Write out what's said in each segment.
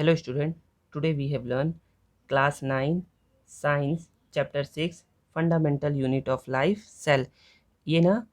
Hello student, today we have learned class 9 science chapter 6 fundamental unit of life cell। ये ना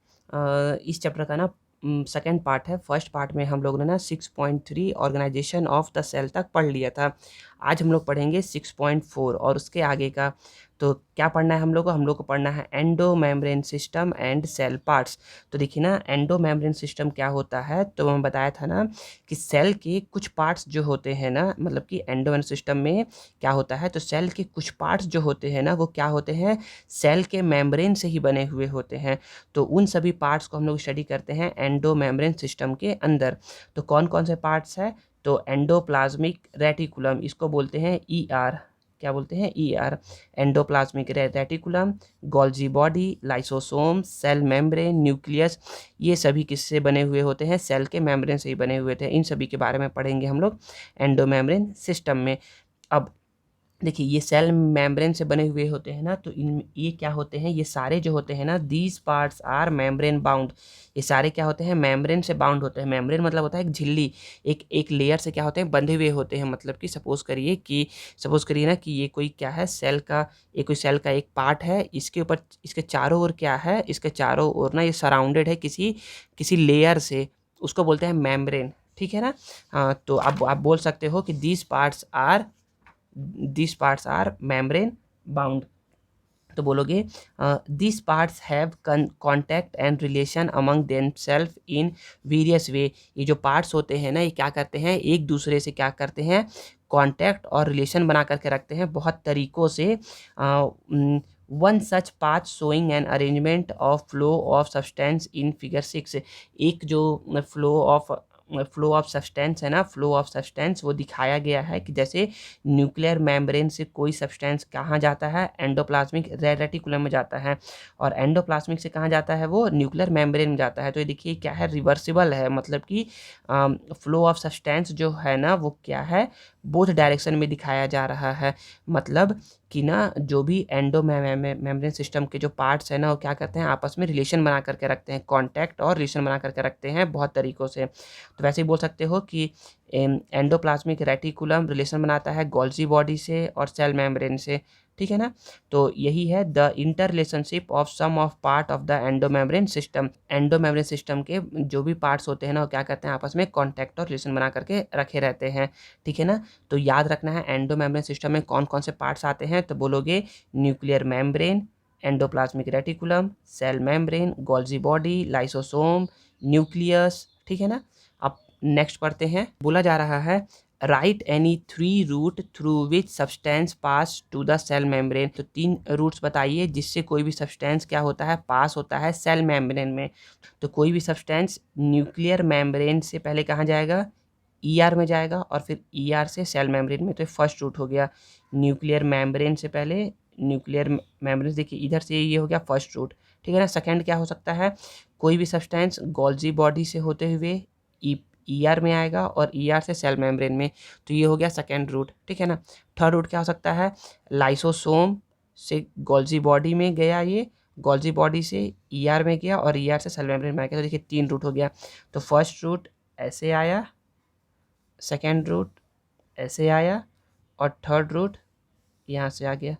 इस chapter का ना सेकेंड पार्ट है। फर्स्ट पार्ट में हम लोगों ने ना 6.3 ऑर्गेनाइजेशन ऑफ द सेल तक पढ़ लिया था। आज हम लोग पढ़ेंगे 6.4 और उसके आगे का। तो क्या पढ़ना है हम लोग को पढ़ना है endomembrane system and cell parts. तो देखिए ना, एंडो मेम्ब्रेन सिस्टम क्या होता है, तो मैं बताया था ना कि सेल के कुछ पार्ट्स जो होते हैं ना, मतलब कि एंडो मेम्ब्रेन सिस्टम में क्या होता है, तो सेल के कुछ पार्ट्स जो होते हैं ना वो क्या होते हैं, सेल के मेम्ब्रेन से ही बने हुए होते हैं। तो उन सभी पार्ट्स को हम लोग स्टडी करते हैं एंडो मेम्ब्रेन सिस्टम के अंदर। तो कौन कौन से पार्ट्स हैं, तो एंडोप्लाज्मिक रेटिकुलम, इसको बोलते हैं ईआर। क्या बोलते हैं, ER, endoplasmic reticulum, Golgi body, lysosome, cell membrane, nucleus, ये सभी किससे बने हुए होते हैं, सेल के मेम्ब्रेन से ही बने हुए थे। इन सभी के बारे में पढ़ेंगे हम लोग एंडो मेम्ब्रेन सिस्टम में। अब देखिए, ये सेल मेम्ब्रेन से बने हुए होते हैं ना, तो इन ये क्या होते हैं, ये सारे जो होते हैं ना, these parts are membrane bound. ये सारे क्या होते हैं, मेम्ब्रेन से बाउंड होते हैं। मेम्ब्रेन मतलब होता है एक झिल्ली, एक एक लेयर से क्या होते हैं, बंधे हुए होते हैं। मतलब कि सपोज करिए ना कि ये कोई क्या है, सेल का, ये कोई सेल का एक पार्ट है, इसके ऊपर, इसके चारों ओर क्या है, इसके चारों ओर ना ये सराउंडेड है किसी किसी लेयर से, उसको बोलते हैं मेम्ब्रेन। ठीक है ना। हाँ, तो आप बोल सकते हो कि these parts are membrane bound। तो बोलोगे this parts have contact and relation among themself in various way. ये जो पार्ट्स होते हैं ना, ये क्या करते हैं, एक दूसरे से क्या करते हैं, कॉन्टैक्ट और रिलेशन बना करके रखते हैं बहुत तरीक़ों से। One such path showing an arrangement of flow of substance in figure 6। एक जो फ्लो ऑफ सब्सटेंस है ना, फ्लो ऑफ सब्सटेंस वो दिखाया गया है कि जैसे न्यूक्लियर मेम्ब्रेन से कोई सब्सटेंस कहाँ जाता है, एंडोप्लाज्मिक रेटिकुलम में जाता है, और एंडोप्लाज्मिक से कहाँ जाता है, वो न्यूक्लियर मेम्ब्रेन में जाता है। तो ये देखिए क्या है, रिवर्सिबल है। मतलब कि फ्लो ऑफ सब्सटेंस जो है ना वो क्या है, बोथ डायरेक्शन में दिखाया जा रहा है। मतलब कि ना जो भी एंडो मेम्ब्रेन सिस्टम के जो पार्ट्स हैं ना, वो क्या करते हैं, आपस में रिलेशन बना करके रखते हैं, कॉन्टैक्ट और रिलेशन बना करके रखते हैं बहुत तरीक़ों से। तो वैसे ही बोल सकते हो कि एंडोप्लाज्मिक रेटिकुलम रिलेशन बनाता है गोल्जी बॉडी से और सेल मेम्ब्रेन से। ठीक है ना। तो यही है the interrelationship of some of part of the endomembrane system. Endomembrane system के जो भी पार्ट्स होते हैं ना, वो क्या करते हैं, आपस में कॉन्टैक्ट और रिलेशन बना करके रखे रहते हैं। ठीक है ना। तो याद रखना है एंडोमेम्ब्रेन सिस्टम में कौन कौन से पार्ट्स आते हैं, तो बोलोगे nuclear membrane, endoplasmic reticulum, cell membrane, Golgi body, lysosome, nucleus. ठीक है ना। अब नेक्स्ट पढ़ते हैं। बोला जा रहा है write any 3 route through which substance pass to the cell membrane. तो 3 रूट्स बताइए जिससे कोई भी सब्सटेंस क्या होता है, पास होता है सेल मेम्ब्रेन में। तो कोई भी सब्सटेंस न्यूक्लियर मेम्ब्रेन से पहले कहाँ जाएगा, ईआर में जाएगा, और फिर ईआर से सेल मेम्ब्रेन में। तो फर्स्ट रूट हो गया, न्यूक्लियर मेम्ब्रेन से पहले न्यूक्लियर मेम्ब्रेन। देखिए इधर से ये हो गया फर्स्ट रूट। ठीक है ना। सेकंड क्या हो सकता है, कोई भी सब्सटेंस गोल्जी बॉडी से होते हुए ईआर में आएगा और ईआर से सेल मेम्ब्रेन में। तो ये हो गया सेकंड रूट। ठीक है ना। थर्ड रूट क्या हो सकता है, लाइसोसोम से गोल्जी बॉडी में गया, ये गोल्जी बॉडी से ईआर में गया और ईआर से सेल मेम्ब्रेन में आ गया। तो देखिए 3 रूट हो गया। तो फर्स्ट रूट ऐसे आया, सेकेंड रूट ऐसे आया, और थर्ड रूट यहाँ से आ गया।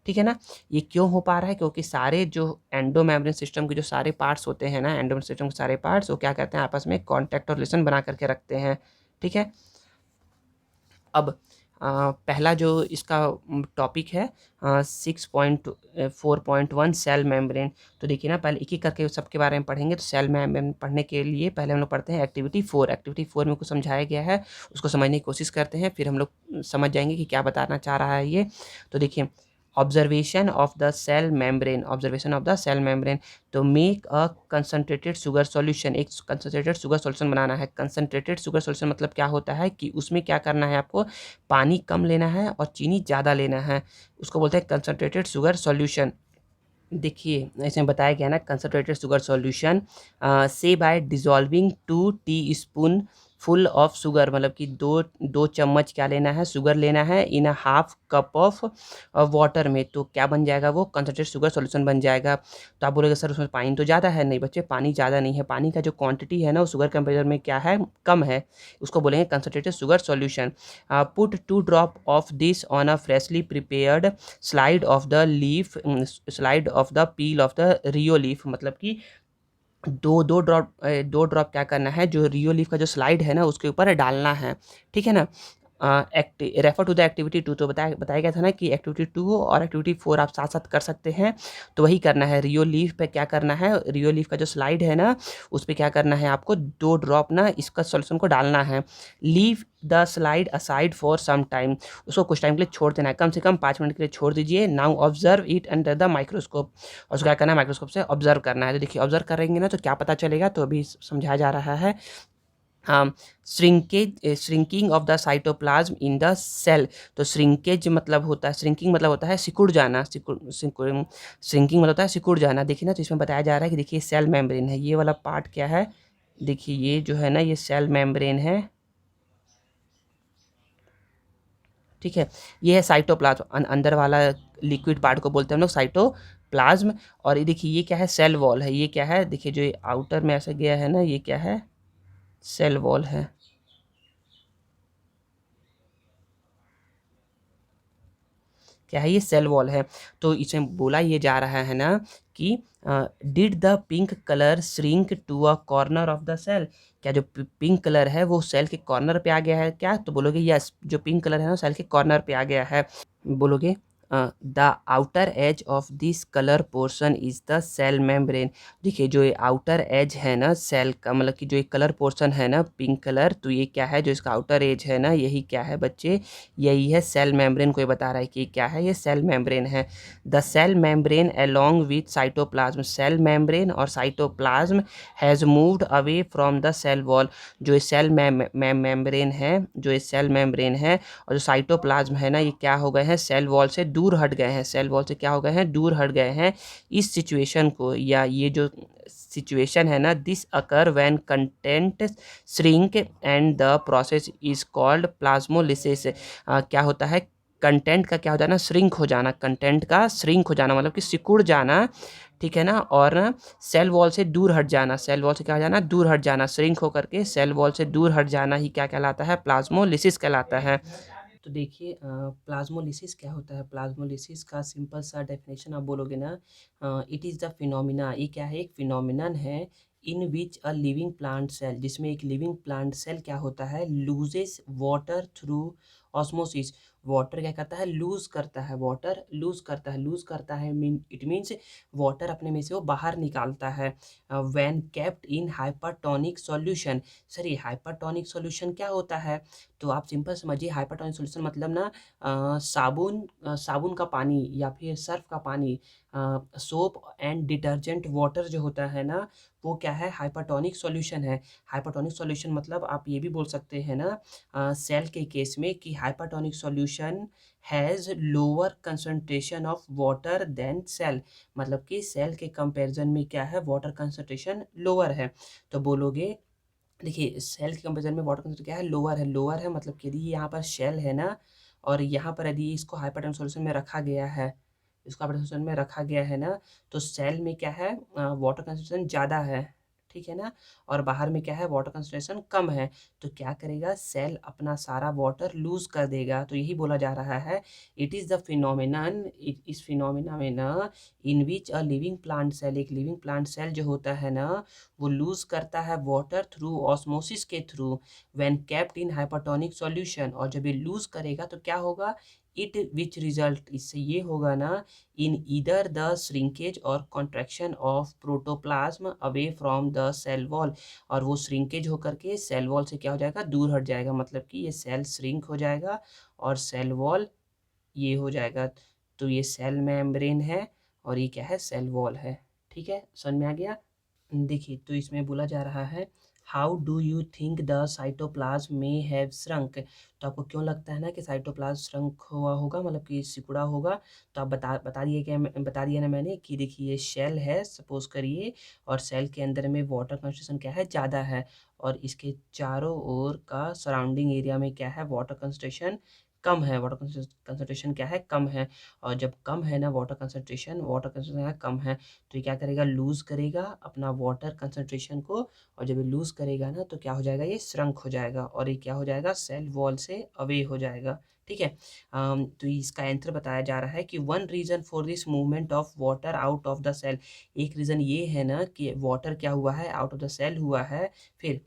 ठीक है ना। ये क्यों हो पा रहा है, क्योंकि सारे जो एंडो मेम्ब्रेन सिस्टम के जो सारे पार्ट्स होते हैं ना, एंडो सिस्टम के सारे पार्ट्स वो क्या करते हैं, आपस में कॉन्टैक्ट और रिलेशन बना करके रखते हैं। ठीक है। अब पहला जो इसका टॉपिक है 6.4.1 सेल मेम्ब्रेन। तो देखिए ना, पहले एक एक करके सबके बारे में पढ़ेंगे। तो सेल मेम्ब्रेन पढ़ने के लिए पहले हम लोग पढ़ते हैं एक्टिविटी 4। एक्टिविटी 4 में कुछ समझाया गया है, उसको समझने की कोशिश करते हैं, फिर हम लोग समझ जाएंगे कि क्या बताना चाह रहा है ये। तो देखिए, observation of the cell membrane, observation of the cell membrane. तो make a concentrated sugar solution, एक कंसनट्रेटेड शुगर सॉल्यूशन बनाना है। कंसनट्रेटेड शुगर सॉल्यूशन मतलब क्या होता है कि उसमें क्या करना है, आपको पानी कम लेना है और चीनी ज़्यादा लेना है, उसको बोलते हैं कंसनट्रेटेड शुगर सॉल्यूशन। देखिए इसमें बताया गया ना, कंसनट्रेटेड शुगर सॉल्यूशन से by dissolving 2 teaspoon full of sugar, मतलब कि 2 चम्मच क्या लेना है, शुगर लेना है in a half cup of water में। तो क्या बन जाएगा, वो कंसंट्रेटेड शुगर सॉल्यूशन बन जाएगा। तो आप बोलोगे सर उसमें पानी तो ज़्यादा है, नहीं बच्चे पानी ज़्यादा नहीं है, पानी का जो क्वांटिटी है ना वो शुगर कंपेरिजन में क्या है, कम है, उसको बोलेंगे concentrated sugar solution. Put 2 drop of this on a freshly prepared slide of the leaf, slide of the peel of the rhoeo leaf, मतलब कि दो ड्रॉप क्या करना है, जो रियो लीफ का जो स्लाइड है ना उसके ऊपर डालना है, ठीक है ना। रेफर टू द एक्टिविटी 2, तो बताया गया था ना कि एक्टिविटी 2 और एक्टिविटी 4 आप साथ साथ कर सकते हैं, तो वही करना है। रियो लीफ पे क्या करना है, रियो लीफ का जो स्लाइड है ना उस पर क्या करना है, आपको 2 ड्रॉप ना इसका सॉल्यूशन को डालना है। Leave the slide aside for some time, उसको कुछ टाइम के लिए छोड़ देना है, कम से कम 5 मिनट के लिए छोड़ दीजिए। Now observe it under the microscope, और उसको क्या करना है, माइक्रोस्कोप से ऑब्जर्व करना है। तो देखिए ऑब्जर्व करेंगे ना तो क्या पता चलेगा, तो अभी समझाया जा रहा है। Shrinking of the cytoplasm in the cell, तो श्रिंकेज मतलब होता है, श्रिंकिंग मतलब होता है सिकुड़ जाना, श्रिंकिंग मतलब होता है सिकुड़ जाना। देखिए ना, तो इसमें बताया जा रहा है कि देखिए सेल मेम्ब्रेन है, ये वाला पार्ट क्या है, देखिए ये जो है ना ये सेल मेम्ब्रेन है, ठीक है। ये है साइटोप्लाज्म, अंदर वाला लिक्विड पार्ट को बोलते हैं हम लोग साइटोप्लाज्म। और ये देखिए ये क्या है, सेल वॉल है, ये क्या है, देखिए जो आउटर में ऐसा गया है ना ये क्या है, सेल वॉल है। क्या है, ये सेल वॉल है। तो इसमें बोला ये जा रहा है ना कि did the pink colour shrink to a corner of the cell, क्या जो पिंक कलर है वो सेल के कॉर्नर पे आ गया है क्या, तो बोलोगे यस, जो पिंक कलर है ना सेल के कॉर्नर पे आ गया है। बोलोगे the outer edge of this colour portion is the cell membrane, देखिए जो ये आउटर एज है ना सेल का, मतलब कि जो ये कलर पोर्शन है ना पिंक कलर, तो ये क्या है, जो इसका आउटर एज है ना यही क्या है बच्चे, यही है सेल मेम्ब्रेन को ये बता रहा है कि क्या है, ये सेल मेम्ब्रेन है। The cell membrane along with cytoplasm, cell membrane और cytoplasm has moved away from the cell wall, जो ये सेल मेम्ब्रेन है, जो ये सेल मेम्ब्रेन है और जो साइटोप्लाज्म है ना ये क्या हो गए हैं, सेल वॉल से दूर हट गए हैं, सेल वॉल से क्या हो गए हैं, दूर हट गए हैं। इस सिचुएशन को, या ये जो सिचुएशन है ना, this occur when content shrink and the process is called plasmolysis. क्या होता है, कंटेंट का क्या हो जाना, श्रिंक हो जाना, कंटेंट का श्रिंक हो जाना मतलब कि सिकुड़ जाना, ठीक है ना। और सेल वॉल से दूर हट जाना, सेल वॉल से क्या हो जाना, दूर हट जाना, श्रिंक होकर के सेल वॉल से दूर हट जाना ही क्या कहलाता है, प्लाज्मोलिसिस कहलाता है। तो देखिए प्लाज्मोलिसिस क्या होता है, प्लाज्मोलिसिस का सिंपल सा डेफिनेशन आप बोलोगे ना, इट इज़ द फिनोमिना, ये क्या है, एक फिनोमिनन है इन विच अ लिविंग प्लांट सेल, जिसमें एक लिविंग प्लांट सेल क्या होता है, loses water through osmosis, water क्या करता है, लूज करता है, वाटर लूज करता है, लूज करता है मीन इट मीन्स वाटर अपने में से वो बाहर निकालता है। When kept in hypertonic solution, sir ये हाइपरटोनिक सॉल्यूशन क्या होता है, तो आप सिंपल समझिए, हाइपरटोनिक सॉल्यूशन मतलब ना साबुन का पानी या फिर सर्फ का पानी, सोप एंड डिटर्जेंट वाटर जो होता है ना वो क्या है, हाइपरटोनिक सॉल्यूशन है। हाइपरटोनिक सॉल्यूशन मतलब आप ये भी बोल सकते हैं ना सेल के केस में कि hypertonic solution has lower concentration of water than cell, मतलब कि सेल के कंपैरिजन में क्या है, वाटर कंसंट्रेशन लोअर है। तो बोलोगे देखिए सेल के कंपेरिजन में वाटर कंसंट्रेशन क्या है, लोअर है, लोअर है मतलब कि यदि यहाँ पर शेल है ना और यहाँ पर यदि इसको हाइपरटोनिक सॉल्यूशन में रखा गया है, इसको हाइपरटोनिक सॉल्यूशन में रखा गया है ना, तो सेल में क्या है, वाटर कंसंट्रेशन ज़्यादा है, ठीक है ना, और बाहर में क्या है, वाटर कंसंट्रेशन कम है। तो क्या करेगा, सेल अपना सारा वाटर लूज कर देगा। तो यही बोला जा रहा है, इट इज़ द फिनोमिनन, इस फिनोमिना में ना in which a living plant cell, एक लिविंग प्लांट सेल जो होता है ना वो लूज करता है वाटर थ्रू ऑस्मोसिस के through, when kept in hypertonic solution, और जब ये लूज करेगा तो क्या होगा, इट विच रिजल्ट, इससे ये होगा ना, इन ईदर द श्रिंकेज और contraction of protoplasm away from the cell wall, और वो श्रिंकेज होकर के सेल वॉल से क्या हो जाएगा, दूर हट जाएगा, मतलब कि ये सेल श्रिंक हो जाएगा और सेल वॉल ये हो जाएगा। तो ये सेल मेम्ब्रेन है और ये क्या है, सेल वॉल है, ठीक है, समझ में आ गया। देखिए तो इसमें बोला जा रहा है how do you think the cytoplasm में हैव श्रंक? तो आपको क्यों लगता है ना कि साइटोप्लाज्म श्रंक हुआ होगा, मतलब कि सिकुड़ा होगा? तो आप बता दिया ना मैंने कि देखिए शेल है सपोज करिए, और सेल के अंदर में वाटर कंसंट्रेशन क्या है, ज़्यादा है, और इसके चारों ओर का सराउंडिंग एरिया में क्या है, वाटर कंसंट्रेशन कम है, वाटर कंसंट्रेशन क्या है, कम है। और जब कम है ना वाटर कंसंट्रेशन कम है, तो ये क्या करेगा, लूज़ करेगा अपना वाटर कंसंट्रेशन को, और जब ये लूज़ करेगा ना तो क्या हो जाएगा, ये श्रंक हो जाएगा, और ये क्या हो जाएगा, सेल वॉल से अवे हो जाएगा। ठीक है। तो इसका आंसर बताया जा रहा है कि one reason for this movement of water out of the cell, एक रीज़न ये है ना कि वाटर क्या हुआ है, आउट ऑफ द सेल हुआ है। फिर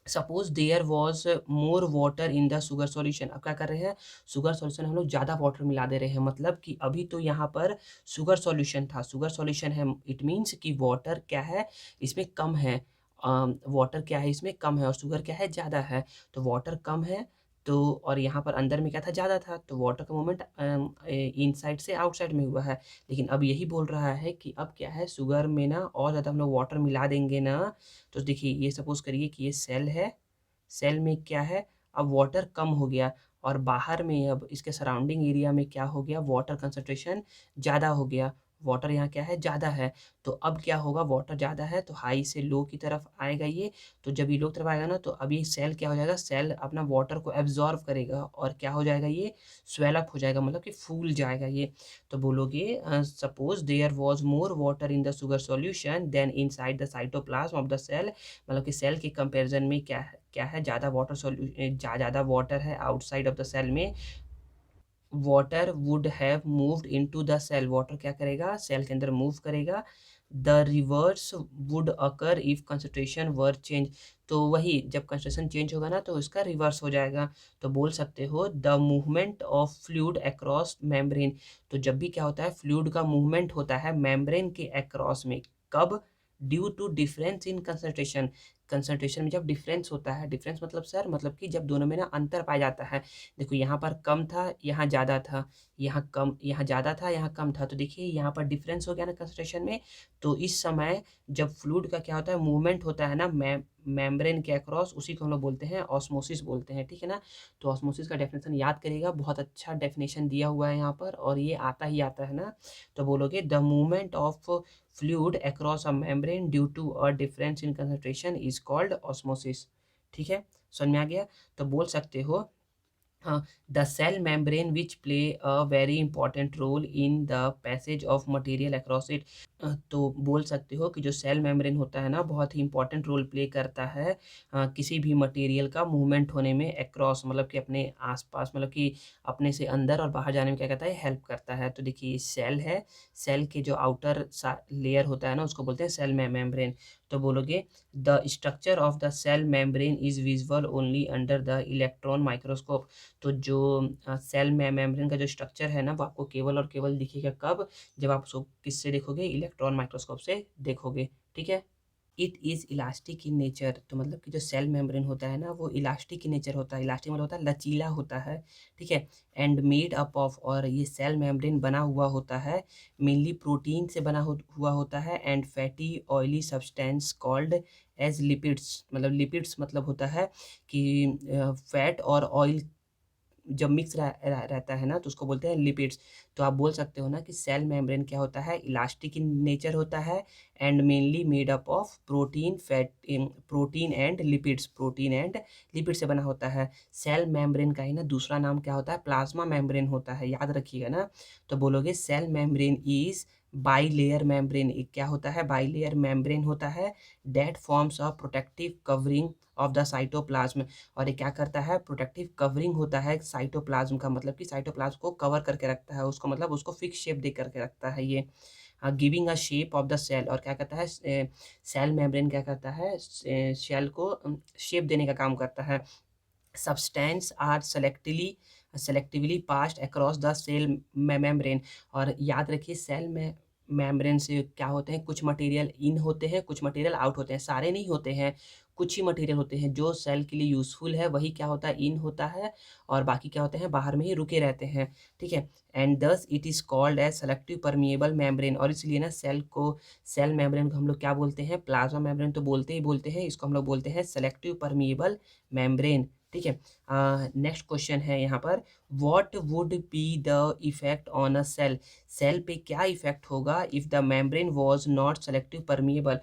suppose there was more water in the sugar solution, अब क्या कर रहे हैं, शुगर सॉल्यूशन हम लोग ज़्यादा वाटर मिला दे रहे हैं, मतलब कि अभी तो यहाँ पर शुगर सॉल्यूशन था, शुगर सॉल्यूशन है, इट मीन्स कि वाटर क्या है इसमें कम है, वाटर क्या है इसमें कम है, और शुगर क्या है ज़्यादा है। तो वाटर कम है, तो और यहाँ पर अंदर में क्या था, ज़्यादा था, तो वाटर का मूवमेंट इनसाइड से आउटसाइड में हुआ है। लेकिन अब यही बोल रहा है कि अब क्या है, शुगर में ना और ज़्यादा हम लोग वाटर मिला देंगे ना, तो देखिए ये सपोज़ करिए कि ये सेल है, सेल में क्या है, अब वाटर कम हो गया, और बाहर में अब इसके सराउंडिंग एरिया में क्या हो गया, वाटर कंसंट्रेशन ज़्यादा हो गया, वाटर यहाँ क्या है, ज़्यादा है। तो अब क्या होगा, वाटर ज़्यादा है तो हाई से लो की तरफ आएगा ये, तो जब ये लो की तरफ आएगा ना तो अब ये सेल क्या हो जाएगा, सेल अपना वाटर को एब्ज़ॉर्ब करेगा, और क्या हो जाएगा, ये स्वेल अप हो जाएगा, मतलब कि फूल जाएगा ये। तो बोलोगे suppose there was more water in the sugar solution than inside the cytoplasm of the cell, मतलब कि सेल के कंपैरिजन में क्या है, ज़्यादा वाटर ज़्यादा वाटर है आउटसाइड ऑफ द सेल में, water would have moved into the cell, water क्या करेगा, सेल के अंदर मूव करेगा। The reverse would occur if concentration were change, तो वही जब कंसंट्रेशन चेंज होगा ना तो इसका रिवर्स हो जाएगा। तो बोल सकते हो the movement of fluid across membrane, तो जब भी क्या होता है, फ्लूइड का मूवमेंट होता है मेम्ब्रेन के अक्रॉस में, कब, due to difference in concentration, concentration में जब डिफरेंस होता है, डिफरेंस मतलब सर, मतलब कि जब दोनों में ना अंतर पाया जाता है। देखो यहाँ पर कम था, यहाँ ज़्यादा था, यहाँ कम, यहाँ ज़्यादा था, यहाँ कम था, तो देखिए यहाँ पर डिफरेंस हो गया ना कंसंट्रेशन में। तो इस समय जब फ्लूइड का क्या होता है, मूवमेंट होता है ना मेम्ब्रेन के अक्रॉस, उसी को हम लोग बोलते हैं ऑस्मोसिस बोलते हैं, ठीक है ना। तो ऑस्मोसिस का डेफिनेशन याद करिएगा, बहुत अच्छा डेफिनेशन दिया हुआ है यहाँ पर, और ये आता ही आता है ना। तो बोलोगे the movement of fluid across a membrane due to a difference in concentration is called osmosis. ठीक है, समझ में आ गया? तो बोल सकते हो हाँ, the cell membrane which play a very important role in the passage of material across it, तो बोल सकते हो कि जो सेल मेम्ब्रेन होता है ना, बहुत ही इंपॉर्टेंट रोल प्ले करता है किसी भी मटेरियल का मूवमेंट होने में अक्रॉस, मतलब कि अपने आसपास, मतलब कि अपने से अंदर और बाहर जाने में क्या करता है, हेल्प करता है। तो देखिए सेल है, सेल के जो आउटर लेयर होता है ना उसको बोलते हैं सेल मेम्ब्रेन। तो बोलोगे the structure of the cell membrane is visible only under the electron microscope, तो जो सेल में मेम्ब्रेन का जो स्ट्रक्चर है ना वो आपको केवल और केवल दिखेगा कब, जब आप उसको किससे देखोगे, इलेक्ट्रॉन माइक्रोस्कोप से देखोगे। ठीक है। It is elastic in nature, तो मतलब कि जो सेल मेम्ब्रेन होता है ना वो इलास्टिक इन नेचर होता है, इलास्टिक मतलब होता है लचीला होता है। ठीक है। एंड मेड अप ऑफ, और ये सेल मेम्ब्रेन बना हुआ होता है मेनली प्रोटीन से बना हुआ होता है, and fatty oily substance called as lipids, मतलब लिपिड्स मतलब होता है कि फैट और ऑयल जब मिक्स रहता है ना तो उसको बोलते हैं लिपिड्स। तो आप बोल सकते हो ना कि सेल मेम्ब्रेन क्या होता है, इलास्टिक इन नेचर होता है, and mainly made up of protein, fat, protein and lipids, protein and lipid से बना होता है। सेल मेम्ब्रेन का ही ना दूसरा नाम क्या होता है, प्लाज्मा मेम्ब्रेन होता है, याद रखिएगा ना। तो बोलोगे cell membrane is bilayer membrane, क्या होता है, बाई लेयर मेम्ब्रेन होता है, that forms of protective covering of the cytoplasm, और ये क्या करता है, प्रोटेक्टिव कवरिंग होता है साइटोप्लाज्म का, मतलब कि साइटोप्लाज्म को कवर करके रखता है उसको, मतलब उसको फिक्स शेप दे करके रखता है ये, giving a shape of the cell, और क्या करता है, सेल मेम्ब्रेन क्या करता है, सेल को शेप देने का काम करता है। Substance are selectively passed across the cell membrane, और याद रखिए सेल में मेम्ब्रेन से क्या होते हैं, कुछ मटेरियल इन होते हैं, कुछ मटेरियल आउट होते हैं, सारे नहीं होते हैं, कुछ ही मटेरियल होते हैं जो सेल के लिए यूज़फुल है, वही क्या होता है, इन होता है, और बाकी क्या होते हैं, बाहर में ही रुके रहते हैं, ठीक है। And thus it is called as selective permeable membrane, और इसलिए ना सेल मेम्ब्रेन को हम लोग क्या बोलते हैं, प्लाज्मा मेम्ब्रेन तो बोलते ही बोलते हैं, इसको हम लोग बोलते हैं सेलेक्टिव परमिएबल मेम्ब्रेन, ठीक है। नेक्स्ट क्वेश्चन है यहाँ पर, what would be the effect on a cell, cell पे क्या इफेक्ट होगा if the membrane was not selective permeable,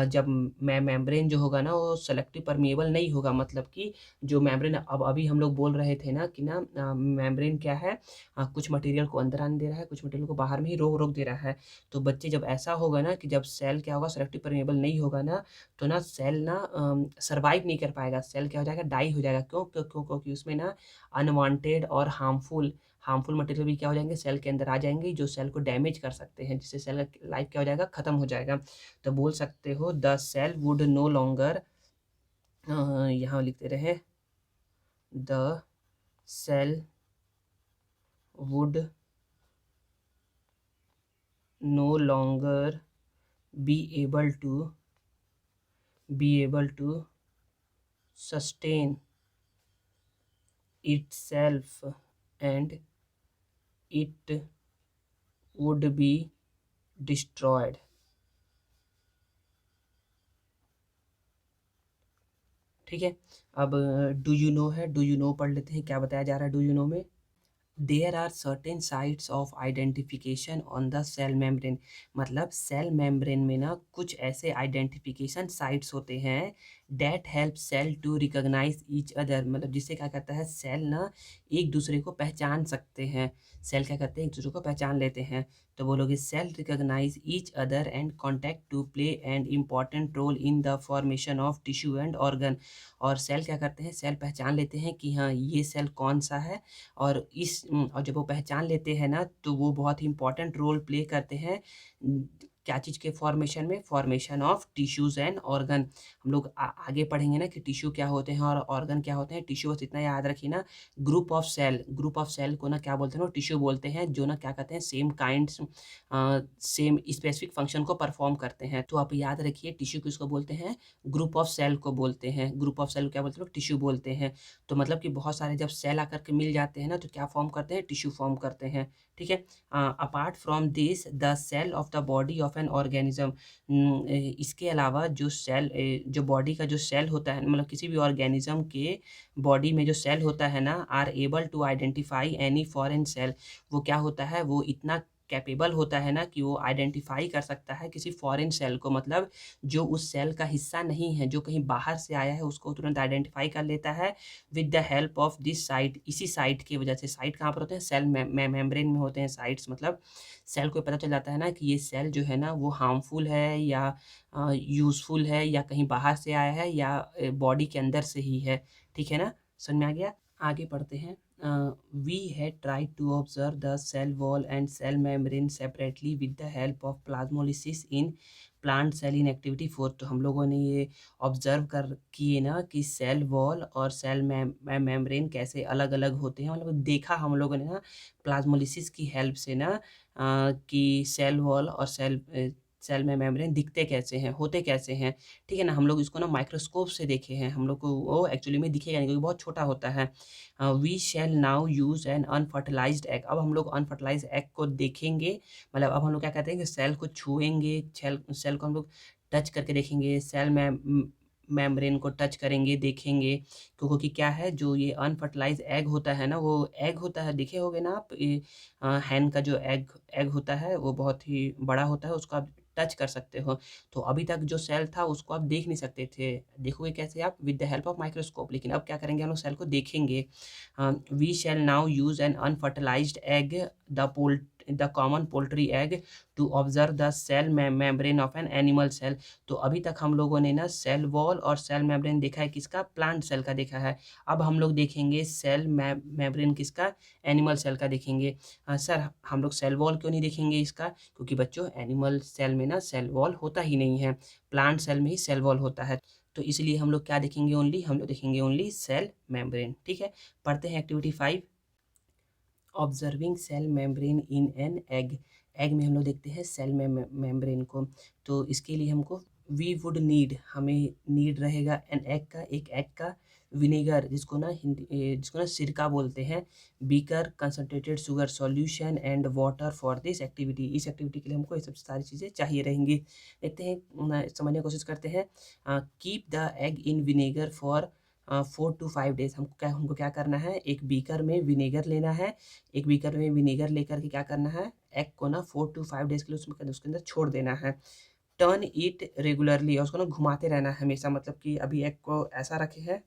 जब मेम्ब्रेन जो होगा ना वो सेलेक्टिव परमिएबल नहीं होगा, मतलब कि जो मेम्ब्रेन अब अभी हम लोग बोल रहे थे ना कि ना मेम्ब्रेन क्या है, कुछ मटेरियल को अंदर आने दे रहा है, कुछ मटेरियल को बाहर में ही रोक रोक दे रहा है। तो बच्चे जब ऐसा होगा ना कि जब सेल क्या होगा, सेलेक्टिव परमिएबल नहीं होगा ना, तो ना सेल ना सर्वाइव नहीं कर पाएगा, सेल क्या हो जाएगा, डाई हो जाएगा। क्यों क्यों क्यों क्योंकि उसमें ना अनवांटेड और हार्मफुल मटेरियल भी क्या हो जाएंगे, सेल के अंदर आ जाएंगे, जो सेल को डैमेज कर सकते हैं, जिससे सेल का लाइफ क्या हो जाएगा, खत्म हो जाएगा। तो बोल सकते हो the cell would no longer, यहाँ लिखते रहे, the cell would no longer be able to sustain itself, and it would be destroyed, ठीक है। अब डू यू नो है, डू यू नो पढ़ लेते हैं, क्या बताया जा रहा है डू यू नो में। There are certain sites of identification on the cell membrane, मतलब सेल मेम्ब्रेन में ना कुछ ऐसे आइडेंटिफिकेशन साइट्स होते हैं that help cell to recognise each other, मतलब जिससे क्या करता है, सेल ना एक दूसरे को पहचान सकते हैं, सेल क्या करते हैं, एक दूसरे को पहचान लेते हैं। तो बोलोगे cell recognise each other and contact to play and important role in the formation of tissue and organ, और सेल क्या करते हैं, सेल पहचान लेते हैं कि हाँ ये सेल कौन सा है, और जब वो पहचान लेते हैं ना तो वो बहुत ही इंपॉर्टेंट रोल प्ले करते हैं, क्या चीज़ के फॉर्मेशन में, formation of tissues and organ. हम लोग आगे पढ़ेंगे ना कि टिश्यू क्या होते हैं और ऑर्गन क्या होते हैं। टिश्यू बस इतना याद रखिए ना, ग्रुप ऑफ सेल को ना क्या बोलते हैं, वो टिश्यू बोलते हैं, जो ना क्या कहते हैं, सेम स्पेसिफिक फंक्शन को परफॉर्म करते हैं। तो आप याद रखिए टिश्यू किसको बोलते हैं, ग्रुप ऑफ सेल को बोलते हैं, ग्रुप ऑफ सेल को क्या बोलते हैं, टिश्यू बोलते हैं। तो मतलब कि बहुत सारे जब सेल आकर के मिल जाते हैं ना तो क्या फॉर्म करते हैं, टिश्यू फॉर्म करते हैं, ठीक है। Apart from this the cell of the body of an organism, इसके अलावा जो बॉडी का जो सेल होता है, मतलब किसी भी ऑर्गेनिज्म के बॉडी में जो सेल होता है ना, are able to identify any foreign cell, वो क्या होता है, वो इतना कैपेबल होता है ना कि वो आइडेंटिफाई कर सकता है किसी फॉरेन सेल को, मतलब जो उस सेल का हिस्सा नहीं है, जो कहीं बाहर से आया है, उसको तुरंत आइडेंटिफाई कर लेता है with the help of this site, इसी साइट की वजह से। साइट कहाँ पर होते हैं, सेल मेम्ब्रेन में होते हैं साइट्स, मतलब सेल को पता चल जाता है ना कि ये सेल जो है ना वो हार्मफुल है या यूज़फुल है, या कहीं बाहर से आया है या बॉडी के अंदर से ही है, ठीक है ना, समझ में आ गया। आगे पढ़ते हैं। We had tried to observe the cell wall and cell membrane separately with the help of plasmolysis in plant cell in activity 4, तो हम लोगों ने ये ऑब्जर्व कर किए ना कि सेल वॉल और सेल मेम्ब्रेन कैसे अलग अलग होते हैं, मतलब देखा हम लोगों ने ना प्लाज्मोलिसिस की हेल्प से ना कि सेल वॉल और सेल में मेम्ब्रेन दिखते कैसे हैं, होते कैसे हैं, ठीक है ना। हम लोग इसको ना माइक्रोस्कोप से देखे हैं, हम लोग को वो एक्चुअली में दिखेगा नहीं क्योंकि बहुत छोटा होता है। We shall now use an unfertilised egg, अब हम लोग अनफर्टिलाइज्ड एग को देखेंगे, मतलब अब हम लोग क्या कहते हैं कि सेल को छुएंगे, सेल को हम लोग टच करके देखेंगे, सेल में मेम्ब्रेन को टच करेंगे, देखेंगे, क्योंकि क्या है, जो ये अनफर्टिलाइज्ड एग होता है ना, वो एग होता है, देखे होगे ना आप, हैन का जो एग होता है वो बहुत ही बड़ा होता है, उसको आप टच कर सकते हो। तो अभी तक जो सेल था उसको आप देख नहीं सकते थे, देखोगे कैसे आप, with the help of microscope, लेकिन अब क्या करेंगे, हम लोग सेल को देखेंगे। We shall now use an unfertilised egg, the common poultry egg, to observe the cell membrane of an animal cell. तो अभी तक हम लोगों ने ना सेल वॉल और सेल मेम्ब्रेन देखा है, किसका, प्लांट सेल का देखा है। अब हम लोग देखेंगे सेल मेम्ब्रेन किसका, एनिमल सेल का देखेंगे। सर हम लोग सेल वॉल क्यों नहीं देखेंगे इसका, क्योंकि बच्चों एनिमल सेल में ना सेल वॉल होता ही नहीं है, प्लांट सेल में ही सेल वॉल होता है, तो इसलिए हम लोग क्या देखेंगे, ओनली हम लोग देखेंगे ओनली सेल मेम्ब्रेन, ठीक है। पढ़ते हैं activity 5, observing cell membrane in an egg. Egg में हम लोग देखते हैं सेल मेम्ब्रेन को, तो इसके लिए हमको वी वुड नीड, हमें नीड रहेगा एन एग का, एक एग का, विनेगर जिसको ना जिसको ना सिरका बोलते हैं, beaker, concentrated sugar solution and water for this activity, इस एक्टिविटी के लिए हमको ये सब सारी चीज़ें चाहिए रहेंगी। देखते हैं, समझने की कोशिश करते हैं। Keep the egg in vinegar for 4 to 5 days, हमको क्या करना है, एक बीकर में विनेगर लेना है, एक बीकर में विनेगर लेकर के क्या करना है, एग को ना 4 to 5 days के लिए उसके अंदर छोड़ देना है। टर्न इट रेगुलरली, और उसको ना घुमाते रहना है हमेशा, मतलब कि अभी एग को ऐसा रखे हैं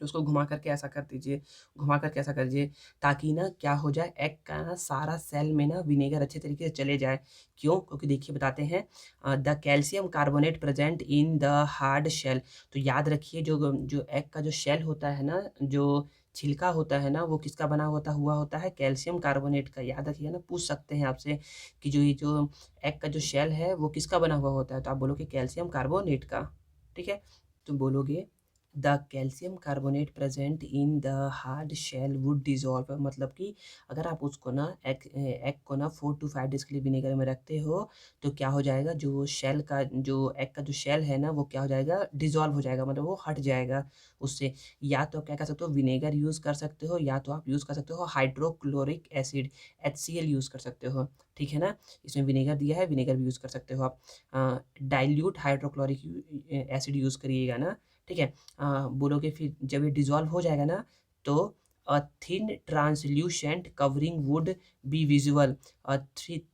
तो उसको घुमा करके ऐसा कर दीजिए, घुमा करके ऐसा कर दीजिए, ताकि ना क्या हो जाए, एग का ना सारा सेल में ना विनेगर अच्छे तरीके से चले जाए। क्यों? क्योंकि देखिए बताते हैं, the calcium carbonate present in the hard shell, तो याद रखिए जो जो एग का जो शेल होता है ना, जो छिलका होता है ना, वो किसका बना हुआ होता है, कैल्शियम कार्बोनेट का। याद रखिए ना, पूछ सकते हैं आपसे कि जो ये जो एग का जो शेल है वो किसका बना हुआ होता है, तो आप बोलोगे कैल्शियम कार्बोनेट का। ठीक है, तो बोलोगे the calcium carbonate present in the hard shell would dissolve, मतलब कि अगर आप उसको ना एग को ना 4 to 5 days के लिए विनेगर में रखते हो तो क्या हो जाएगा, जो शेल का जो एग का जो शेल है ना वो क्या हो जाएगा, डिजॉल्व हो जाएगा, मतलब वो हट जाएगा उससे। या तो आप क्या कर सकते हो, विनेगर यूज़ कर सकते हो, या तो आप यूज़ कर सकते हो हाइड्रोक्लोरिक एसिड, HCl यूज़ कर सकते हो। ठीक है ना, इसमें विनेगर दिया है, विनेगर भी यूज़ कर सकते हो आप। डाइल्यूट हाइड्रोक्लोरिक एसिड यूज़ करिएगा ना। ठीक है, बोलोगे फिर जब ये डिज़ोल्व हो जाएगा ना, तो a thin translucent covering would be visual.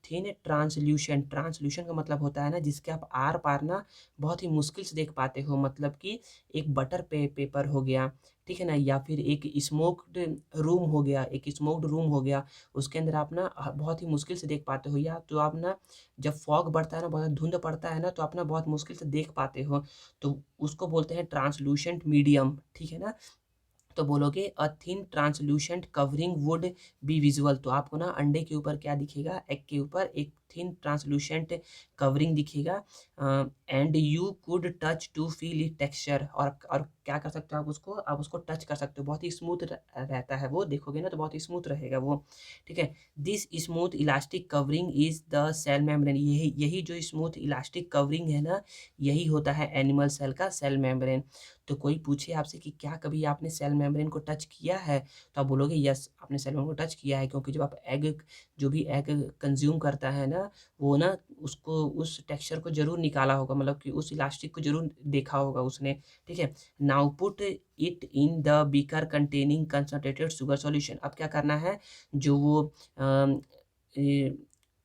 Thin translucent, translucent का मतलब होता है ना जिसके आप आर पार ना बहुत ही मुश्किल से देख पाते हो, मतलब कि एक बटर पेपर हो गया, ठीक है ना, या फिर एक स्मोक्ड रूम हो गया, एक स्मोक्ड रूम हो गया, उसके अंदर आप ना बहुत ही मुश्किल से देख पाते हो, या तो आप ना जब फॉग बढ़ता है ना, बहुत धुंध पड़ता है ना, तो आप ना बहुत मुश्किल से देख पाते हो, तो उसको बोलते हैं ट्रांसलूसेंट मीडियम। ठीक है ना, तो बोलोगे अ thin translucent covering would B visual, तो आपको ना अंडे के ऊपर क्या दिखेगा, एग के ऊपर एक थिन ट्रांसल्यूशेंट कवरिंग दिखेगा, and you could touch to feel it texture, और क्या कर सकते हो, आप उसको टच कर सकते हो, बहुत ही स्मूथ रहता है वो, देखोगे ना तो बहुत ही स्मूथ रहेगा वो। ठीक है, this smooth elastic covering is the cell membrane, यही यही जो स्मूथ इलास्टिक कवरिंग है ना, यही होता है एनिमल सेल का सेल मेम्ब्रेन। तो कोई पूछे आपसे कि क्या कभी आपने सेल मेम्ब्रेन को टच किया है, तो आप बोलोगे यस, आपने सेल मेम्ब्रेन को टच किया है, क्योंकि जब आप जो भी एग कंज्यूम करता है ना, वो ना उसको उस टेक्सचर को ज़रूर निकाला होगा, मतलब कि उस इलास्टिक को ज़रूर देखा होगा उसने। ठीक है, now put it in the beaker containing concentrated sugar solution, अब क्या करना है, जो वो अम, ए,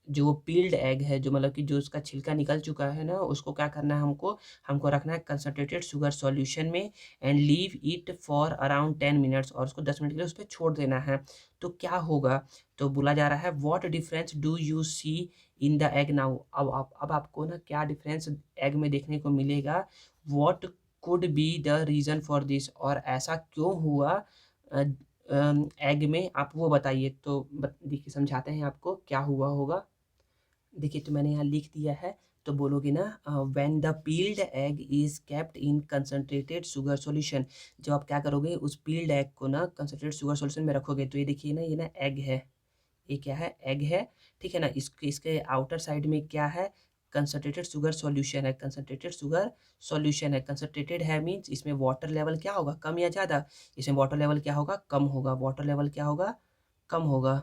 जो वो पील्ड एग है, जो मतलब कि जो उसका छिलका निकल चुका है ना, उसको क्या करना है, हमको हमको रखना है कंसंट्रेटेड शुगर सॉल्यूशन में, and leave it for around 10 minutes, और उसको 10 मिनट के लिए उस पर छोड़ देना है। तो क्या होगा, तो बोला जा रहा है what difference do you see in the egg now, अब आपको ना क्या डिफरेंस एग में देखने को मिलेगा, what could be the reason for this, और ऐसा क्यों हुआ एग में, आप वो बताइए। तो देखिए समझाते हैं आपको क्या हुआ होगा। देखिए, तो मैंने यहाँ लिख दिया है, तो बोलोगे ना, when the peeled egg is kept in concentrated sugar solution, जब आप क्या करोगे, उस पील्ड एग को ना कंसंट्रेटेड शुगर सॉल्यूशन में रखोगे, तो ये देखिए ना, ये ना एग है, ये क्या है, एग है। ठीक है ना, इसके आउटर साइड में क्या है, कंसंट्रेटेड शुगर सॉल्यूशन है, कंसंट्रेटेड शुगर सॉल्यूशन है, कंसंट्रेटेड है मीन्स इसमें वाटर लेवल क्या होगा, कम या ज़्यादा, इसमें वाटर लेवल क्या होगा, कम होगा, वाटर लेवल क्या होगा, कम होगा।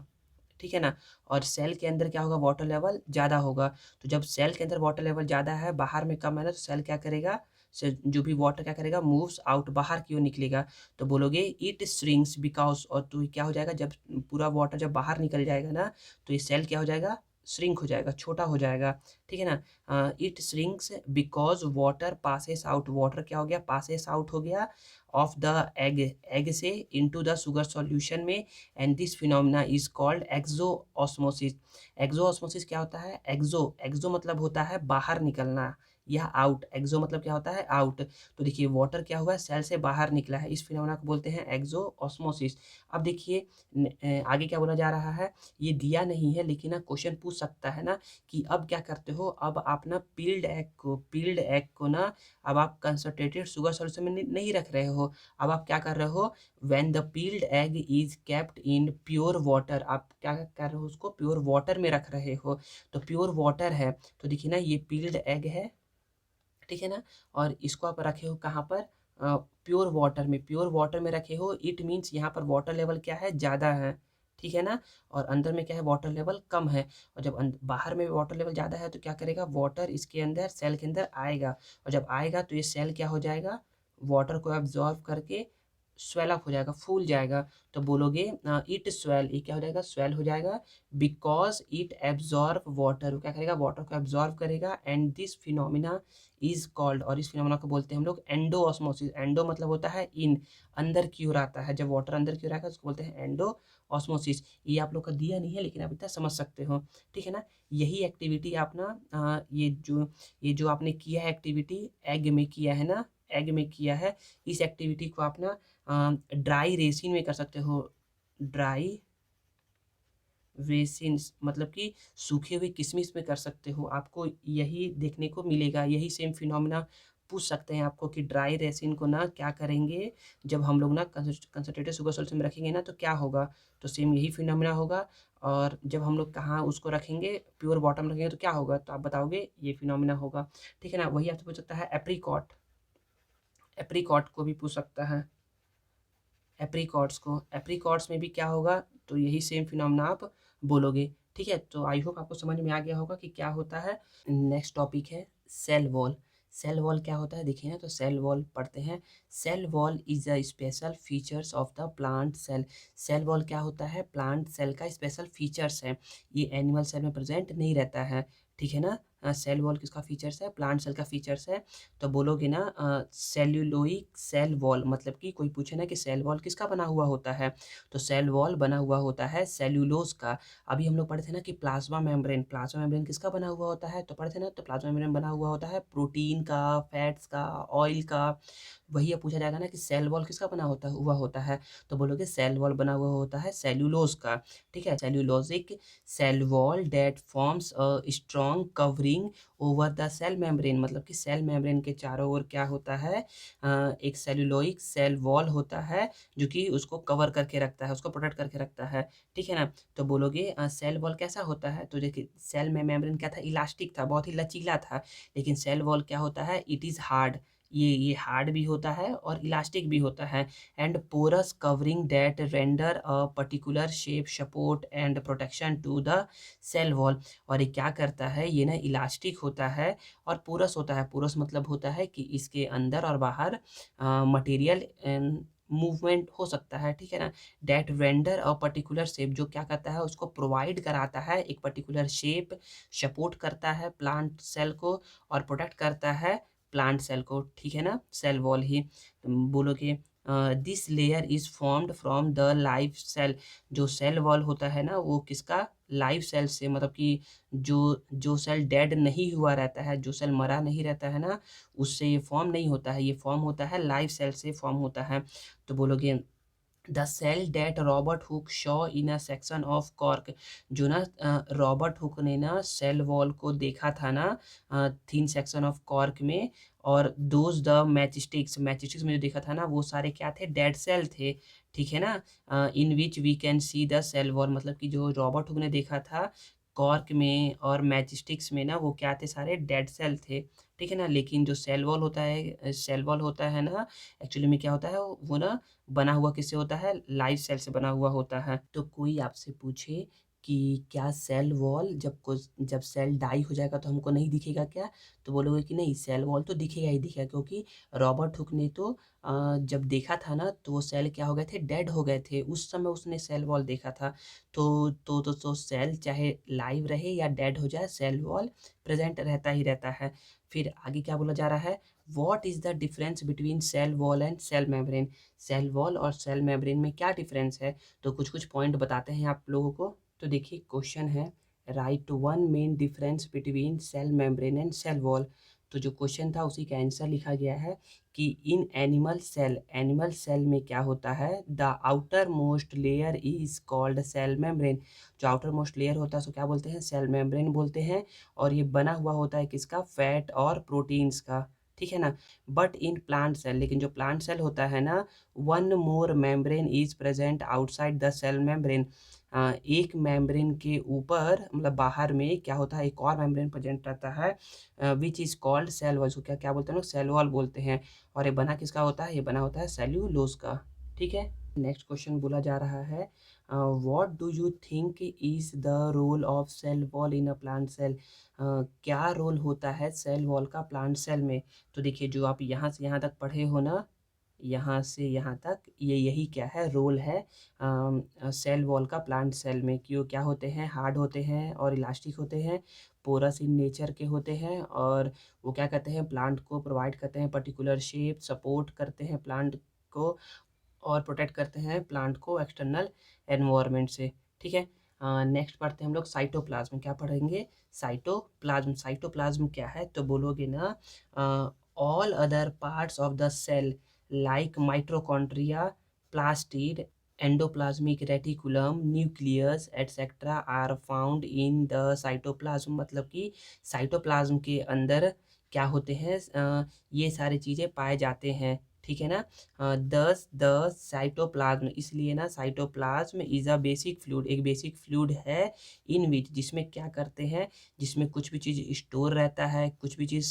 ठीक है ना, और सेल के अंदर क्या होगा, वाटर लेवल ज़्यादा होगा, तो जब सेल के अंदर वाटर लेवल ज़्यादा है, बाहर में कम है ना, तो सेल क्या करेगा, से जो भी वाटर क्या करेगा, मूव्स आउट, बाहर की ओर निकलेगा। तो बोलोगे इट श्रिंक्स बिकॉज, और तो क्या हो जाएगा, जब पूरा वाटर जब बाहर निकल जाएगा ना, तो ये सेल क्या हो जाएगा, श्रिंक हो जाएगा, छोटा हो जाएगा। ठीक है ना, it shrinks because water passes out, water क्या हो गया, पासेस आउट हो गया ऑफ द एग, एग से इनटू द शुगर सॉल्यूशन में, and this phenomena is called exosmosis. Exosmosis क्या होता है, एक्सो मतलब होता है बाहर निकलना, या आउट, एक्सो मतलब क्या होता है, आउट। तो देखिए वाटर क्या हुआ, सेल से बाहर निकला है, इस फिनोमेना को बोलते हैं एक्सो ऑस्मोसिस। अब देखिए आगे क्या बोला जा रहा है, ये दिया नहीं है, लेकिन ना क्वेश्चन पूछ सकता है ना कि अब क्या करते हो, अब आप ना पील्ड एग को ना, अब आप कंसंट्रेटेड शुगर सॉल्यूशन में नहीं रख रहे हो, अब आप क्या कर रहे हो, when the peeled egg is kept in pure water, आप क्या कर रहे हो, उसको प्योर वाटर में रख रहे हो, तो प्योर वाटर है, तो देखिए ना ये पील्ड एग है, ठीक है ना। और इसको आप रखे हो कहाँ पर, प्योर वाटर में, प्योर वाटर में रखे हो, इट मीन्स यहाँ पर वाटर लेवल क्या है, ज़्यादा है, ठीक है ना। और अंदर में क्या है, वाटर लेवल कम है। और जब बाहर में वाटर लेवल ज़्यादा है तो क्या करेगा, वाटर इसके अंदर सेल के अंदर आएगा, और जब आएगा तो ये सेल क्या हो जाएगा, वाटर को एब्जॉर्ब करके स्वेल अप हो जाएगा, फूल जाएगा। तो बोलोगे इट स्वेल, ये क्या हो जाएगा, स्वेल हो जाएगा, बिकॉज इट एब्जॉर्ब वाटर, वो क्या करेगा, वाटर को एब्जॉर्ब करेगा। And this phenomena is called, और इस फिनोमिना को बोलते हैं हम लोग एंडो ऑस्मोसिस। एंडो मतलब होता है इन, अंदर की ओर आता है, जब वाटर अंदर की ओर आएगा उसको बोलते हैं एंडो ऑस्मोसिस। ये आप लोग का दिया नहीं है लेकिन आप इतना समझ सकते हो, ठीक है ना। यही एक्टिविटी आप ना ये जो आपने किया है एक्टिविटी, एग में किया है ना, एग में किया है, इस एक्टिविटी को आप ना ड्राई रेसिन में कर सकते हो। ड्राई रेसिन्स मतलब कि सूखे हुए किशमिश में कर सकते हो, आपको यही देखने को मिलेगा, यही सेम फिनोमिना पूछ सकते हैं आपको कि ड्राई रेसिन को ना क्या करेंगे, जब हम लोग ना कंसंट्रेटेड सुगर सॉल्यूशन में रखेंगे ना तो क्या होगा, तो सेम यही फिनोमिना होगा। और जब हम लोग कहाँ उसको रखेंगे, प्योर वाटर में रखेंगे तो क्या होगा, तो आप बताओगे ये फिनोमिना होगा, ठीक है ना। वही आपसे पूछ सकता है एप्रीकॉट, एप्रीकॉट को भी पूछ सकता है, एप्रीकॉट्स को, एप्रीकॉट्स में भी क्या होगा, तो यही सेम फिनोमेना आप बोलोगे, ठीक है। तो आई होप आपको समझ में आ गया होगा कि क्या होता है। नेक्स्ट टॉपिक है सेल वॉल। सेल वॉल क्या होता है देखिए ना, तो सेल वॉल पढ़ते हैं। Cell wall is a special features of the plant cell. Cell wall क्या होता है, प्लांट सेल का स्पेशल फीचर्स है, ये एनिमल सेल में प्रेजेंट नहीं रहता है, ठीक है ना। सेल वॉल किसका फीचर्स है, प्लांट सेल का फीचर्स है। तो बोलोगे ना सेल्यूलोइक सेल वॉल, मतलब कि कोई पूछे ना कि सेल वॉल किसका बना हुआ होता है, तो सेल वॉल बना हुआ होता है सेल्यूलोज का। अभी हम लोग पढ़े थे ना कि प्लाज्मा मेम्ब्रेन, प्लाज्मा मेम्ब्रेन किसका बना हुआ होता है, तो पढ़े थे ना, तो प्लाज्मा मेम्ब्रेन बना हुआ होता है प्रोटीन का, फैट्स का, ऑयल का। वही अब पूछा जाएगा ना कि सेल वॉल किसका बना हुआ है, तो बोलोगे सेल वॉल बना हुआ होता है सेल्यूलोज का, ठीक है। Cellulosic cell wall that forms a strong covering over the cell membrane, मतलब कि सेल मेम्ब्रेन के चारों ओर क्या होता है, एक सेल्यूलोइक सेल वॉल होता है जो कि उसको कवर करके रखता है, उसको प्रोटेक्ट करके रखता है, ठीक है ना। तो बोलोगे सेल वॉल कैसा होता है, तो देखिए सेल में मेम्ब्रेन क्या था, इलास्टिक था, बहुत ही लचीला था, लेकिन सेल वॉल क्या होता है, इट इज़ हार्ड, ये हार्ड भी होता है और इलास्टिक भी होता है। And porous covering that render a particular shape support and protection to the cell wall. और ये क्या करता है, ये ना इलास्टिक होता है और पोरस होता है। पोरस मतलब होता है कि इसके अंदर और बाहर मटेरियल मूवमेंट हो सकता है, ठीक है ना। That render a particular shape, जो क्या करता है, उसको प्रोवाइड कराता है एक पर्टिकुलर शेप, सपोर्ट करता है प्लांट सेल को और प्रोटेक्ट करता है प्लांट सेल को, ठीक है ना, सेल वॉल ही। बोलोगे this layer is formed from the live cell, जो सेल वॉल होता है ना वो किसका, लाइव सेल से, मतलब कि जो जो सेल डेड नहीं हुआ रहता है, जो सेल मरा नहीं रहता है ना, उससे ये फॉर्म नहीं होता है, ये फॉर्म होता है लाइव सेल से फॉर्म होता है। तो बोलोगे the cell that Robert Hooke saw in a section of cork, जो ना रॉबर्ट हुक ने ना सेल वॉल को देखा था ना थिन सेक्शन ऑफ कॉर्क में, और दोज द मैचस्टिक्स, मैचस्टिक्स में जो देखा था ना वो सारे क्या थे, डेड सेल थे, ठीक है ना। In which we can see the cell wall, मतलब कि जो रॉबर्ट हुक ने देखा था कॉर्क में और मैचस्टिक्स में ना, वो क्या थे, सारे डेड सेल थे, ठीक है ना। लेकिन जो सेल वॉल होता है, सेल वॉल होता है ना, एक्चुअली में क्या होता है, वो ना बना हुआ किससे होता है, लाइव सेल से बना हुआ होता है। तो कोई आपसे पूछे कि क्या सेल वॉल जब सेल डाई हो जाएगा तो हमको नहीं दिखेगा क्या, तो बोलोगे कि नहीं, सेल वॉल तो दिखेगा ही दिखेगा, क्योंकि रॉबर्ट हुक ने तो जब देखा था ना तो वो सेल क्या हो गए थे, डेड हो गए थे, उस समय उसने सेल वॉल देखा था। तो सेल चाहे लाइव रहे या डेड हो जाए, सेल वॉल प्रेजेंट रहता ही रहता है। फिर आगे क्या बोला जा रहा है, what is the difference between cell wall and cell membrane, cell wall और सेल मेम्ब्रेन में क्या डिफरेंस है, तो कुछ कुछ पॉइंट बताते हैं आप लोगों को। तो देखिए क्वेश्चन है, write one main difference between cell membrane and cell wall. तो जो क्वेश्चन था उसी का आंसर लिखा गया है कि इन एनिमल सेल में क्या होता है, the outermost layer is called cell membrane, जो आउटर मोस्ट लेयर होता है उसको क्या बोलते हैं, सेल मेम्ब्रेन बोलते हैं। और ये बना हुआ होता है किसका, फैट और प्रोटीन्स का, ठीक है ना। बट इन प्लांट सेल, लेकिन जो प्लांट सेल होता है ना, one more membrane is present outside the cell membrane, एक मेम्ब्रेन के ऊपर मतलब बाहर में क्या होता है, एक और मेम्ब्रेन प्रेजेंट रहता है which is called cell wall. उसको क्या क्या बोलते हैं लोग, सेल वॉल बोलते हैं। और ये बना किसका होता है, ये बना होता है सेल्यूलोज का। ठीक है, नेक्स्ट क्वेश्चन बोला जा रहा है what do you think is the role of cell wall in a plant cell. क्या रोल होता है सेल वॉल का प्लांट सेल में। तो देखिए, जो आप यहाँ से यहाँ तक पढ़े हो ना, यहाँ से यहाँ तक, ये यही क्या है, रोल है सेल वॉल का प्लांट सेल में। क्यों, क्या होते हैं, हार्ड होते हैं और इलास्टिक होते हैं, पोरस इन नेचर के होते हैं, और वो क्या करते हैं, प्लांट को प्रोवाइड करते हैं पर्टिकुलर शेप, सपोर्ट करते हैं प्लांट को, और प्रोटेक्ट करते हैं प्लांट को एक्सटर्नल एनवायरनमेंट से। ठीक है, नेक्स्ट पढ़ते हैं हम लोग साइटोप्लाज्म। क्या पढ़ेंगे, साइटोप्लाज्म। साइटोप्लाज्म क्या है, तो बोलोगे ना all other parts of the cell like mitochondria, plastid, endoplasmic reticulum, nucleus etcetera are found in the cytoplasm. मतलब कि साइटोप्लाज्म के अंदर क्या होते हैं, ये सारी चीज़ें पाए जाते हैं। ठीक है ना, दस द साइटोप्लाज्म, इसलिए ना cytoplasm is a basic fluid, एक बेसिक फ्लूइड है इन विच, जिसमें क्या करते हैं, जिसमें कुछ भी चीज़ स्टोर रहता है, कुछ भी चीज़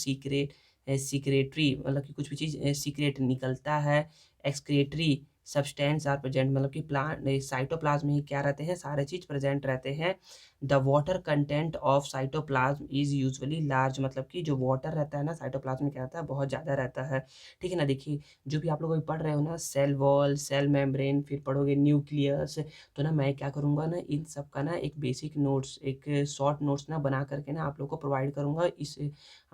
सीक्रेटरी मतलब कि कुछ भी चीज़ सीक्रेट निकलता है, एक्सक्रेटरी सब्सटेंस आर प्रेजेंट, मतलब कि प्लांट साइटोप्लाज्म में ही क्या रहते हैं, सारे चीज़ प्रेजेंट रहते हैं। The water content of cytoplasm is usually large, मतलब कि जो वाटर रहता है ना साइटोप्लाज्म में, क्या रहता है, बहुत ज़्यादा रहता है। ठीक है ना, देखिए जो भी आप लोग अभी पढ़ रहे हो ना, सेल वॉल, सेल मेम्ब्रेन, फिर पढ़ोगे न्यूक्लियस, तो ना मैं क्या करूँगा ना, इन सब का ना एक बेसिक नोट्स, एक शॉर्ट नोट्स ना बना करके ना आप लोग को प्रोवाइड करूँगा। इस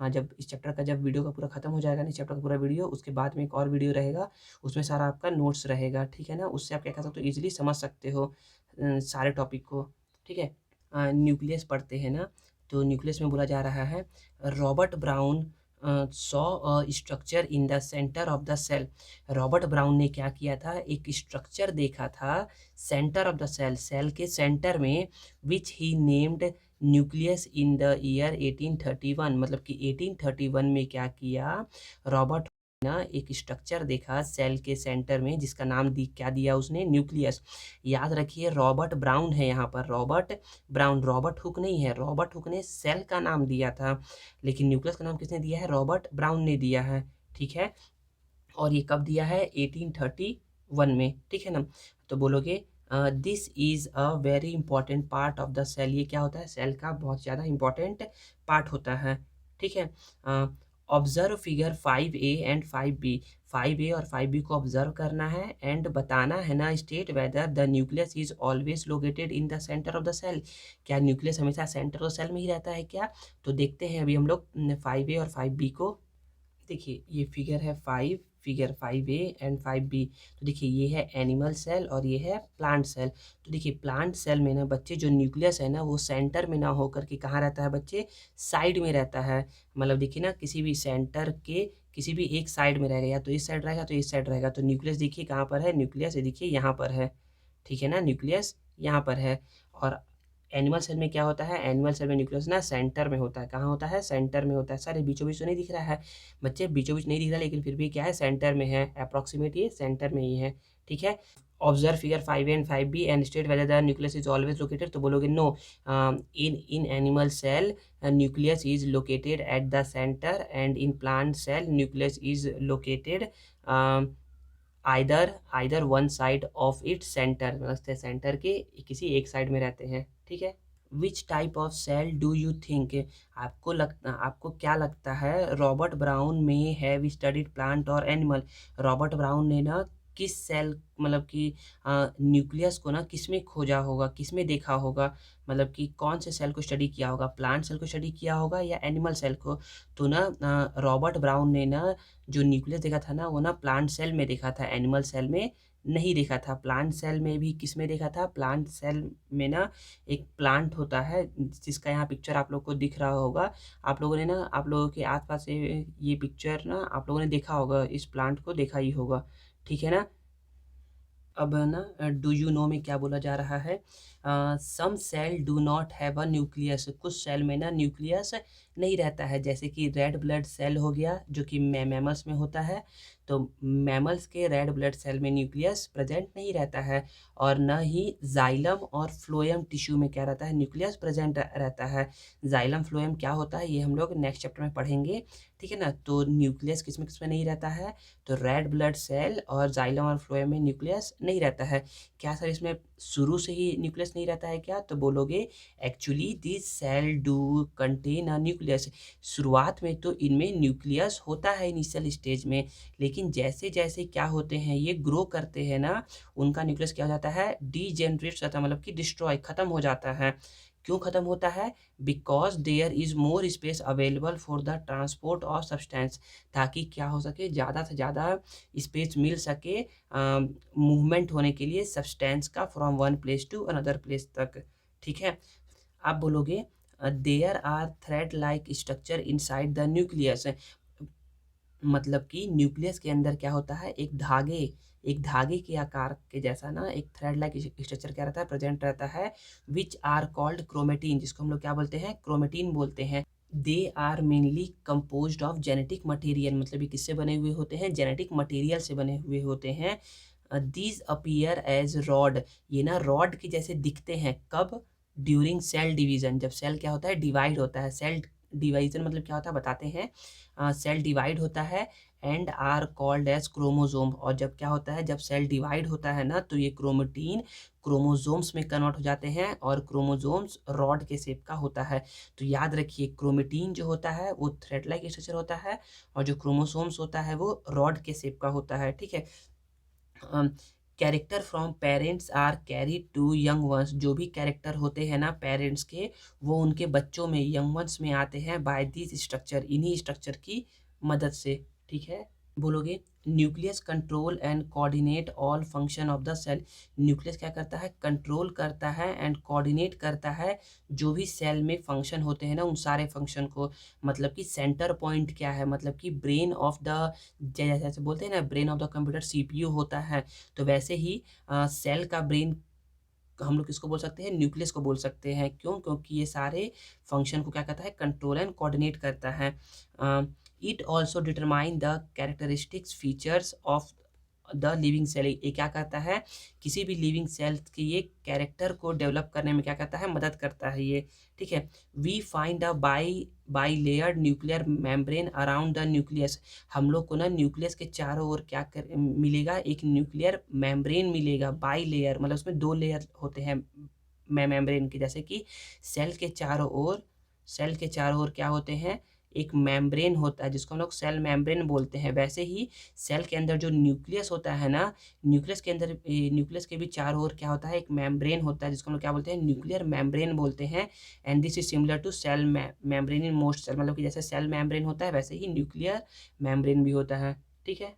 जब इस चैप्टर का जब वीडियो का पूरा खत्म हो जाएगा ना, इस चैप्टर का पूरा वीडियो, उसके बाद में एक और वीडियो रहेगा, उसमें सारा आपका नोट्स रहेगा। ठीक है ना, उससे आप क्या कर सकते हो, ईजिली समझ सकते हो सारे टॉपिक को। ठीक है, न्यूक्लियस पढ़ते हैं ना, तो न्यूक्लियस में बोला जा रहा है Robert Brown saw a structure in the centre of the cell. Robert Brown ने क्या किया था, एक स्ट्रक्चर देखा था centre of the cell, cell के सेंटर में, which he named nucleus in the year 1831। मतलब कि 1831 में क्या किया रॉबर्ट ना, एक स्ट्रक्चर देखा सेल के सेंटर में, जिसका नाम क्या दिया उसने, न्यूक्लियस। याद रखिए रॉबर्ट ब्राउन है यहाँ पर, रॉबर्ट ब्राउन, रॉबर्ट हुक नहीं है। रॉबर्ट हुक ने सेल का नाम दिया था, लेकिन न्यूक्लियस का नाम किसने दिया है, रॉबर्ट ब्राउन ने दिया है। ठीक है, और ये कब दिया है, 1831 में। ठीक है ना, तो बोलोगे this is a very important part of the cell. ये क्या होता है, सेल का बहुत ज़्यादा इंपॉर्टेंट पार्ट होता है। ठीक है, observe figure 5A and 5B। 5A और 5B को ऑब्जर्व करना है एंड बताना है ना, state whether the nucleus is always located in the centre of the cell. क्या न्यूक्लियस हमेशा सेंटर ऑफ सेल में ही रहता है क्या। तो देखते हैं अभी हम लोग 5A और 5B को। देखिए ये फिगर है फिगर 5A एंड 5B। तो देखिए ये है एनिमल सेल और ये है प्लांट सेल। तो देखिए प्लांट सेल में ना बच्चे, जो न्यूक्लियस है ना, वो सेंटर में ना होकर के कहाँ रहता है बच्चे, साइड में रहता है। मतलब देखिए ना, किसी भी सेंटर के किसी भी एक साइड में रहेगा, या तो इस साइड रहेगा तो इस साइड रहेगा। तो न्यूक्लियस देखिए कहाँ पर है, न्यूक्लियस ये देखिए यहाँ पर है। ठीक है ना, न्यूक्लियस यहाँ पर है। और एनिमल सेल में क्या होता है, एनिमल सेल में न्यूक्लियस ना सेंटर में होता है। कहाँ होता है, सेंटर में होता है। सारे बीचों बीच तो नहीं दिख रहा है बच्चे, बीचों बीच नहीं दिख रहा, लेकिन फिर भी क्या है, सेंटर में है, अप्रॉक्सीमेट ये सेंटर में ही है। ठीक है, observe figure 5A and 5B and state whether the nucleus is always located. तो बोलोगे no, in animal cell nucleus is located at the centre and in plant cell nucleus is located either one side of it centre, मतलब centre के किसी एक side में रहते हैं। ठीक है, which type of cell do you think, आपको क्या लगता है रॉबर्ट ब्राउन में हैव स्टडीड प्लांट और एनिमल। रॉबर्ट ब्राउन ने ना किस सेल, मतलब कि न्यूक्लियस को ना किस में खोजा होगा, किस में देखा होगा, मतलब कि कौन से सेल को स्टडी किया होगा, प्लांट सेल को स्टडी किया होगा या एनिमल सेल को। तो ना रॉबर्ट ब्राउन ने ना जो न्यूक्लियस देखा था ना, वो ना प्लांट सेल में देखा था, एनिमल सेल में नहीं देखा था। प्लांट सेल में भी किस में देखा था, प्लांट सेल में ना एक प्लांट होता है, जिसका यहाँ पिक्चर आप लोग को दिख रहा होगा। आप लोगों ने ना, आप लोगों के आसपास से ये पिक्चर ना आप लोगों ने देखा होगा, इस प्लांट को देखा ही होगा। ठीक है ना, अब ना डू यू नो में क्या बोला जा रहा है, some cell do not have a nucleus. कुछ सेल में ना न्यूक्लियस नहीं रहता है। जैसे कि रेड ब्लड सेल हो गया जो कि मैमल्स में होता है, तो मैमल्स के रेड ब्लड सेल में न्यूक्लियस प्रेजेंट नहीं रहता है, और न ही जाइलम और फ्लोएम टिश्यू में क्या रहता है, न्यूक्लियस प्रेजेंट रहता है। जाइलम फ्लोएम क्या होता है ये हम लोग नेक्स्ट चैप्टर में पढ़ेंगे, ठीक है ना। तो न्यूक्लियस किस में नहीं रहता है, तो रेड ब्लड सेल और जाइलम और फ्लोएम में न्यूक्लियस नहीं रहता है। क्या सर इसमें शुरू से ही न्यूक्लियस नहीं रहता है क्या, तो बोलोगे actually this cell do contain a nucleus. शुरुआत में तो इनमें न्यूक्लियस होता है इनिशियल स्टेज में, लेकिन जैसे जैसे क्या होते हैं ये ग्रो करते हैं ना, उनका न्यूक्लियस क्या हो जाता है, डीजेनरेट हो जाता है, मतलब कि डिस्ट्रॉय खत्म हो जाता है। क्यों खत्म होता है, because there is more space available for the transport of substance, ताकि क्या हो सके, ज़्यादा से ज़्यादा स्पेस मिल सके मूवमेंट होने के लिए सब्सटेंस का from one place to another place तक, ठीक है। आप बोलोगे there are thread like structure inside the nucleus, मतलब कि न्यूक्लियस के अंदर क्या होता है, एक धागे के आकार के जैसा ना एक थ्रेड लाइक स्ट्रक्चर क्या रहता है, प्रेजेंट रहता है, विच आर कॉल्ड क्रोमेटिन, जिसको हम लोग क्या बोलते हैं, क्रोमेटिन बोलते हैं। They are mainly composed of genetic material, मतलब ये किससे बने हुए होते हैं, जेनेटिक मटेरियल से बने हुए होते हैं। दीज अपीयर एज रॉड, ये ना रॉड के जैसे दिखते हैं, कब, ड्यूरिंग सेल डिवीजन, जब सेल क्या होता है, डिवाइड होता है। सेल डिवाइजन मतलब क्या होता है बताते हैं, सेल डिवाइड होता है, and are called as chromosome, और जब क्या होता है, जब सेल डिवाइड होता है ना, तो ये क्रोमेटिन क्रोमोजोम्स में कन्वर्ट हो जाते हैं, और क्रोमोजोम्स रॉड के शेप का होता है। तो याद रखिए क्रोमेटिन जो होता है वो थ्रेड लाइक स्ट्रक्चर होता है, और जो क्रोमोसोम्स होता है वो रॉड के शेप का होता है, ठीक है। Character from parents are carried to young ones, जो भी कैरेक्टर होते हैं ना पेरेंट्स के, वो उनके बच्चों में, यंग वंस में आते हैं बाय दिस स्ट्रक्चर, इन्हीं स्ट्रक्चर की मदद से, ठीक है। बोलोगे nucleus control and coordinate all function of the cell, nucleus क्या करता है, कंट्रोल करता है एंड कोऑर्डिनेट करता है जो भी सेल में फंक्शन होते हैं ना, उन सारे फंक्शन को। मतलब कि सेंटर पॉइंट क्या है, मतलब कि ब्रेन ऑफ द, जैसे बोलते हैं ना brain of the computer CPU होता है, तो वैसे ही सेल का ब्रेन हम लोग किसको बोल सकते हैं, न्यूक्लियस को बोल सकते हैं। क्यों, क्योंकि ये सारे फंक्शन को क्या करता है, कंट्रोल एंड कोऑर्डिनेट करता है। It also determine the characteristics features of the living cell, ये क्या करता है, किसी भी लिविंग सेल के ये कैरेक्टर को डेवलप करने में क्या करता है, मदद करता है ये, ठीक है। We find a bilayered nuclear membrane around the nucleus, हम लोग को ना न्यूक्लियस के चारों ओर क्या मिलेगा, एक न्यूक्लियर मेम्ब्रेन मिलेगा, बाई लेयर मतलब उसमें 2 लेयर होते हैं मेम्ब्रेन के, जैसे कि सेल के चारों ओर, सेल के चारों ओर क्या होते हैं, एक मेम्ब्रेन होता है जिसको हम लोग सेल मेम्ब्रेन बोलते हैं। वैसे ही सेल के अंदर जो न्यूक्लियस होता है ना, न्यूक्लियस के अंदर न्यूक्लियस के भी चारों ओर क्या होता है, एक मेम्ब्रेन होता है जिसको हम लोग क्या बोलते हैं, न्यूक्लियर मेम्ब्रेन बोलते हैं। And this is similar to cell membrane in most cell, मतलब कि जैसे सेल मेम्ब्रेन होता है वैसे ही न्यूक्लियर मेम्ब्रेन भी होता है, ठीक है।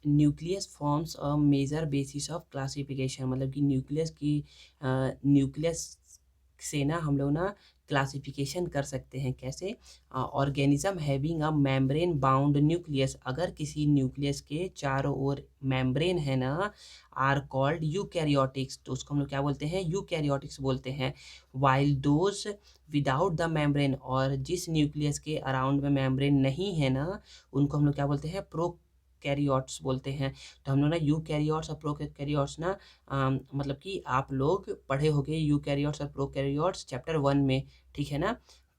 Nucleus forms a major basis of classification, मतलब कि न्यूक्लियस की न्यूक्लियस से ना हम लोग ना क्लासिफिकेशन कर सकते हैं, कैसे, organism having a membrane bound nucleus, अगर किसी न्यूक्लियस के चारों ओर मेम्ब्रेन है ना, आर कॉल्ड यूकैरियोटिक्स, तो उसको हम लोग क्या बोलते हैं, यूकैरियोटिक्स बोलते हैं। While those without the membrane, और जिस न्यूक्लियस के अराउंड में मेम्ब्रेन नहीं है ना, उनको हम लोग क्या बोलते हैं, कैरियोट्स बोलते हैं। तो हम लोग ना यू कैरियोट्स और प्रो कैरियोट्स ना मतलब कि आप लोग पढ़े होंगे यू कैरियोट्स और प्रो कैरियोट्स चैप्टर 1 में, ठीक है ना।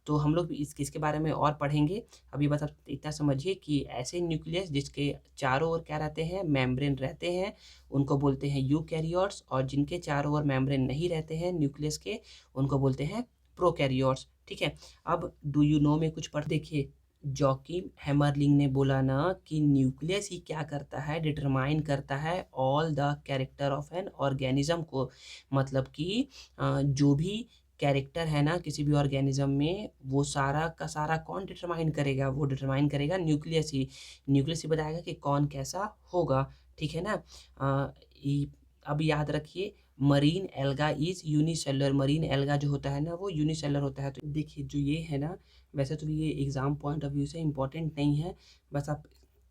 तो हम लोग इसके बारे में और पढ़ेंगे। अभी बस आप इतना समझिए कि ऐसे न्यूक्लियस जिसके चारों ओर क्या रहते हैं, मेम्ब्रेन रहते हैं, उनको बोलते हैं यू कैरियोट्स, और जिनके चारों ओर मेम्ब्रेन नहीं रहते हैं न्यूक्लियस के, उनको बोलते हैं प्रोकैरियोट्स, ठीक है। अब डू यू नो में कुछ पढ़ देखिए, जॉकिम हैमरलिंग ने बोला ना कि न्यूक्लियस ही क्या करता है, डिटरमाइन करता है all the character of an organism को, मतलब कि जो भी कैरेक्टर है ना किसी भी ऑर्गेनिज्म में, वो सारा का सारा कौन डिटरमाइन करेगा, वो डिटरमाइन करेगा न्यूक्लियस ही, न्यूक्लियस ही बताएगा कि कौन कैसा होगा, ठीक है ना। अब याद रखिए marine alga is unicellular, marine alga जो होता है ना वो यूनिसेलुलर होता है। तो देखिए जो ये है ना, वैसे तो ये एग्ज़ाम पॉइंट ऑफ व्यू से इम्पोर्टेंट नहीं है, बस आप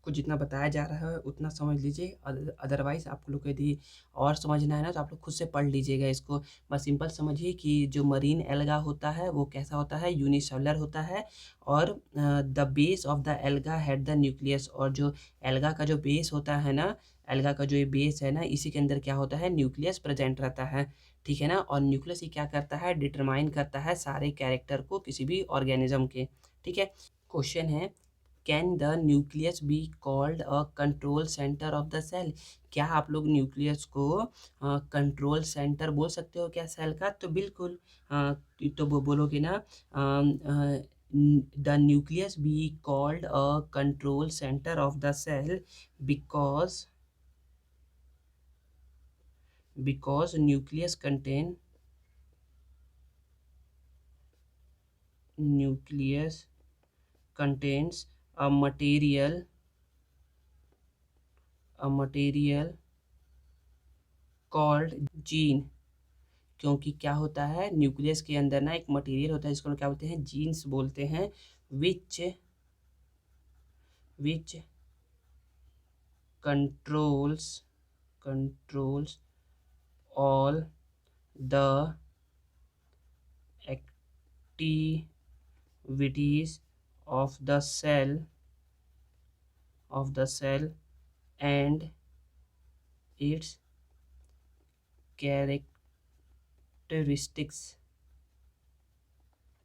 को जितना बताया जा रहा है उतना समझ लीजिए, अदरवाइज़ आप लोग को यदि और समझना है ना तो आप लोग खुद से पढ़ लीजिएगा इसको। बस सिंपल समझिए कि जो मरीन एल्गा होता है वो कैसा होता है, यूनिसेलुलर होता है, और the base of the alga had the nucleus, और जो एल्गा का जो बेस होता है ना, एल्गा का जो ये बेस है ना, इसी के अंदर क्या होता है, न्यूक्लियस प्रेजेंट रहता है, ठीक है ना। और न्यूक्लियस ही क्या करता है, डिटरमाइन करता है सारे कैरेक्टर को किसी भी ऑर्गेनिज्म के, ठीक है। क्वेश्चन है, can the nucleus be called a control centre of the cell? क्या आप लोग न्यूक्लियस को कंट्रोल सेंटर बोल सकते हो क्या सेल का? तो बिल्कुल, तो बोलोगे ना, the nucleus be called a control centre of the cell because nucleus contains a material called gene। क्योंकि क्या होता है, न्यूक्लियस के अंदर ना एक मटेरियल होता है जिसको हम क्या बोलते हैं, जीन्स बोलते हैं, which controls all the activities of the cell and its characteristics,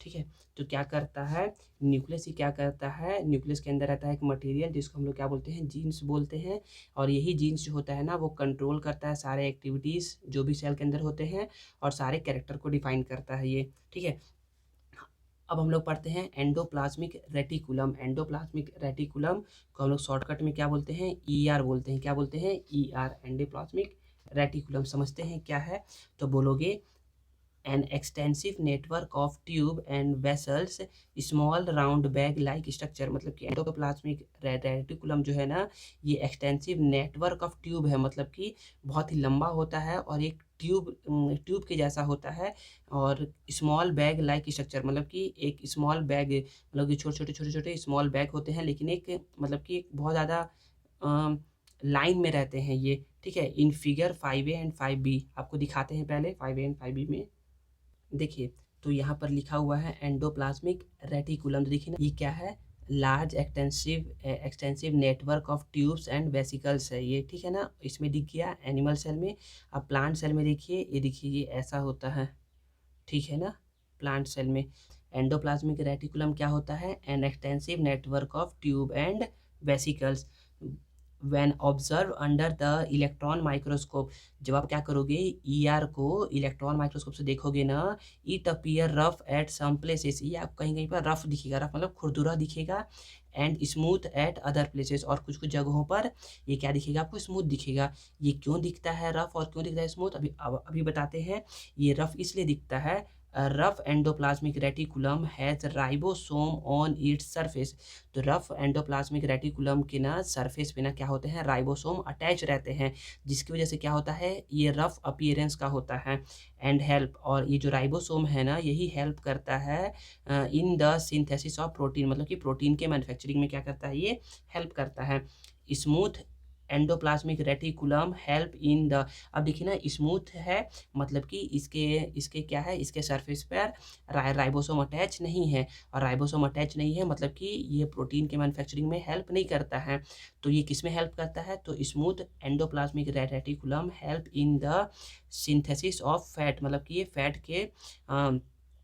ठीक है। तो क्या करता है, न्यूक्लियस ही क्या करता है, न्यूक्लियस के अंदर रहता है एक मटेरियल जिसको हम लोग क्या बोलते हैं, जीन्स बोलते हैं, और यही जीन्स जो होता है ना वो कंट्रोल करता है सारे एक्टिविटीज़ जो भी सेल के अंदर होते हैं, और सारे कैरेक्टर को डिफाइन करता है ये, ठीक है। अब हम लोग पढ़ते हैं एंडोप्लाज्मिक रेटिकुलम। एंडोप्लाज्मिक रेटिकुलम को हम लोग शॉर्टकट में क्या बोलते हैं, ईआर बोलते हैं। क्या बोलते हैं, ईआर, एंडोप्लाज्मिक रेटिकुलम। समझते हैं क्या है, तो बोलोगे an extensive network of tube and vessels, small round bag like structure। मतलब कि एंडोप्लाज्मिक रेटिकुलम जो है ना, ये एक्सटेंसिव नेटवर्क ऑफ ट्यूब है, मतलब कि बहुत ही लंबा होता है और एक ट्यूब के जैसा होता है, और स्मॉल बैग लाइक स्ट्रक्चर, मतलब कि एक स्मॉल बैग, मतलब कि छोटे छोटे स्मॉल बैग होते हैं, लेकिन एक मतलब कि बहुत ज़्यादा लाइन में रहते हैं ये, ठीक है। इन फिगर 5A एंड 5B आपको दिखाते हैं पहले 5A एंड 5B में, देखिए। तो यहाँ पर लिखा हुआ है एंडोप्लाज्मिक रेटिकुलम, तो देखिए ना ये क्या है, large extensive network of tubes and vesicles है ये, ठीक है ना। इसमें दिख गया एनिमल सेल में। अब प्लांट सेल में देखिए, ये देखिए ये ऐसा होता है, ठीक है ना। प्लांट सेल में एंडोप्लाज्मिक रेटिकुलम क्या होता है, an extensive network of tube and vesicles when observe under the electron microscope. जब आप क्या करोगे, ईआर को इलेक्ट्रॉन माइक्रोस्कोप से देखोगे ना, it appear rough at some places, ये आप कहीं कहीं पर रफ दिखेगा, रफ मतलब खुरदुरा दिखेगा, and smooth eight other places, और कुछ कुछ जगहों पर ये क्या दिखेगा, आपको स्मूथ दिखेगा। ये क्यों दिखता है रफ और क्यों दिखता है स्मूथ, अभी बताते हैं। ये रफ इसलिए दिखता है, rough endoplasmic reticulum has ribosome on its surface. तो रफ एंडोप्लाज्मिक रेटिकुलम के ना सरफेस पे ना क्या होते हैं, राइबोसोम अटैच रहते हैं, जिसकी वजह से क्या होता है, ये रफ अपीयरेंस का होता है। एंड हेल्प, और ये जो राइबोसोम है ना, यही हेल्प करता है in the synthesis of protein, मतलब कि प्रोटीन के मैन्युफैक्चरिंग में क्या करता है, ये हेल्प करता है। Smooth endoplasmic reticulum help in the, अब देखिए ना स्मूथ है, मतलब कि इसके इसके क्या है, इसके सरफेस पर राइबोसोम अटैच नहीं है, और राइबोसोम अटैच नहीं है मतलब कि ये प्रोटीन के मैन्युफैक्चरिंग में हेल्प नहीं करता है। तो ये किस में हेल्प करता है, तो smooth endoplasmic reticulum help in the synthesis of fat, मतलब कि ये फैट के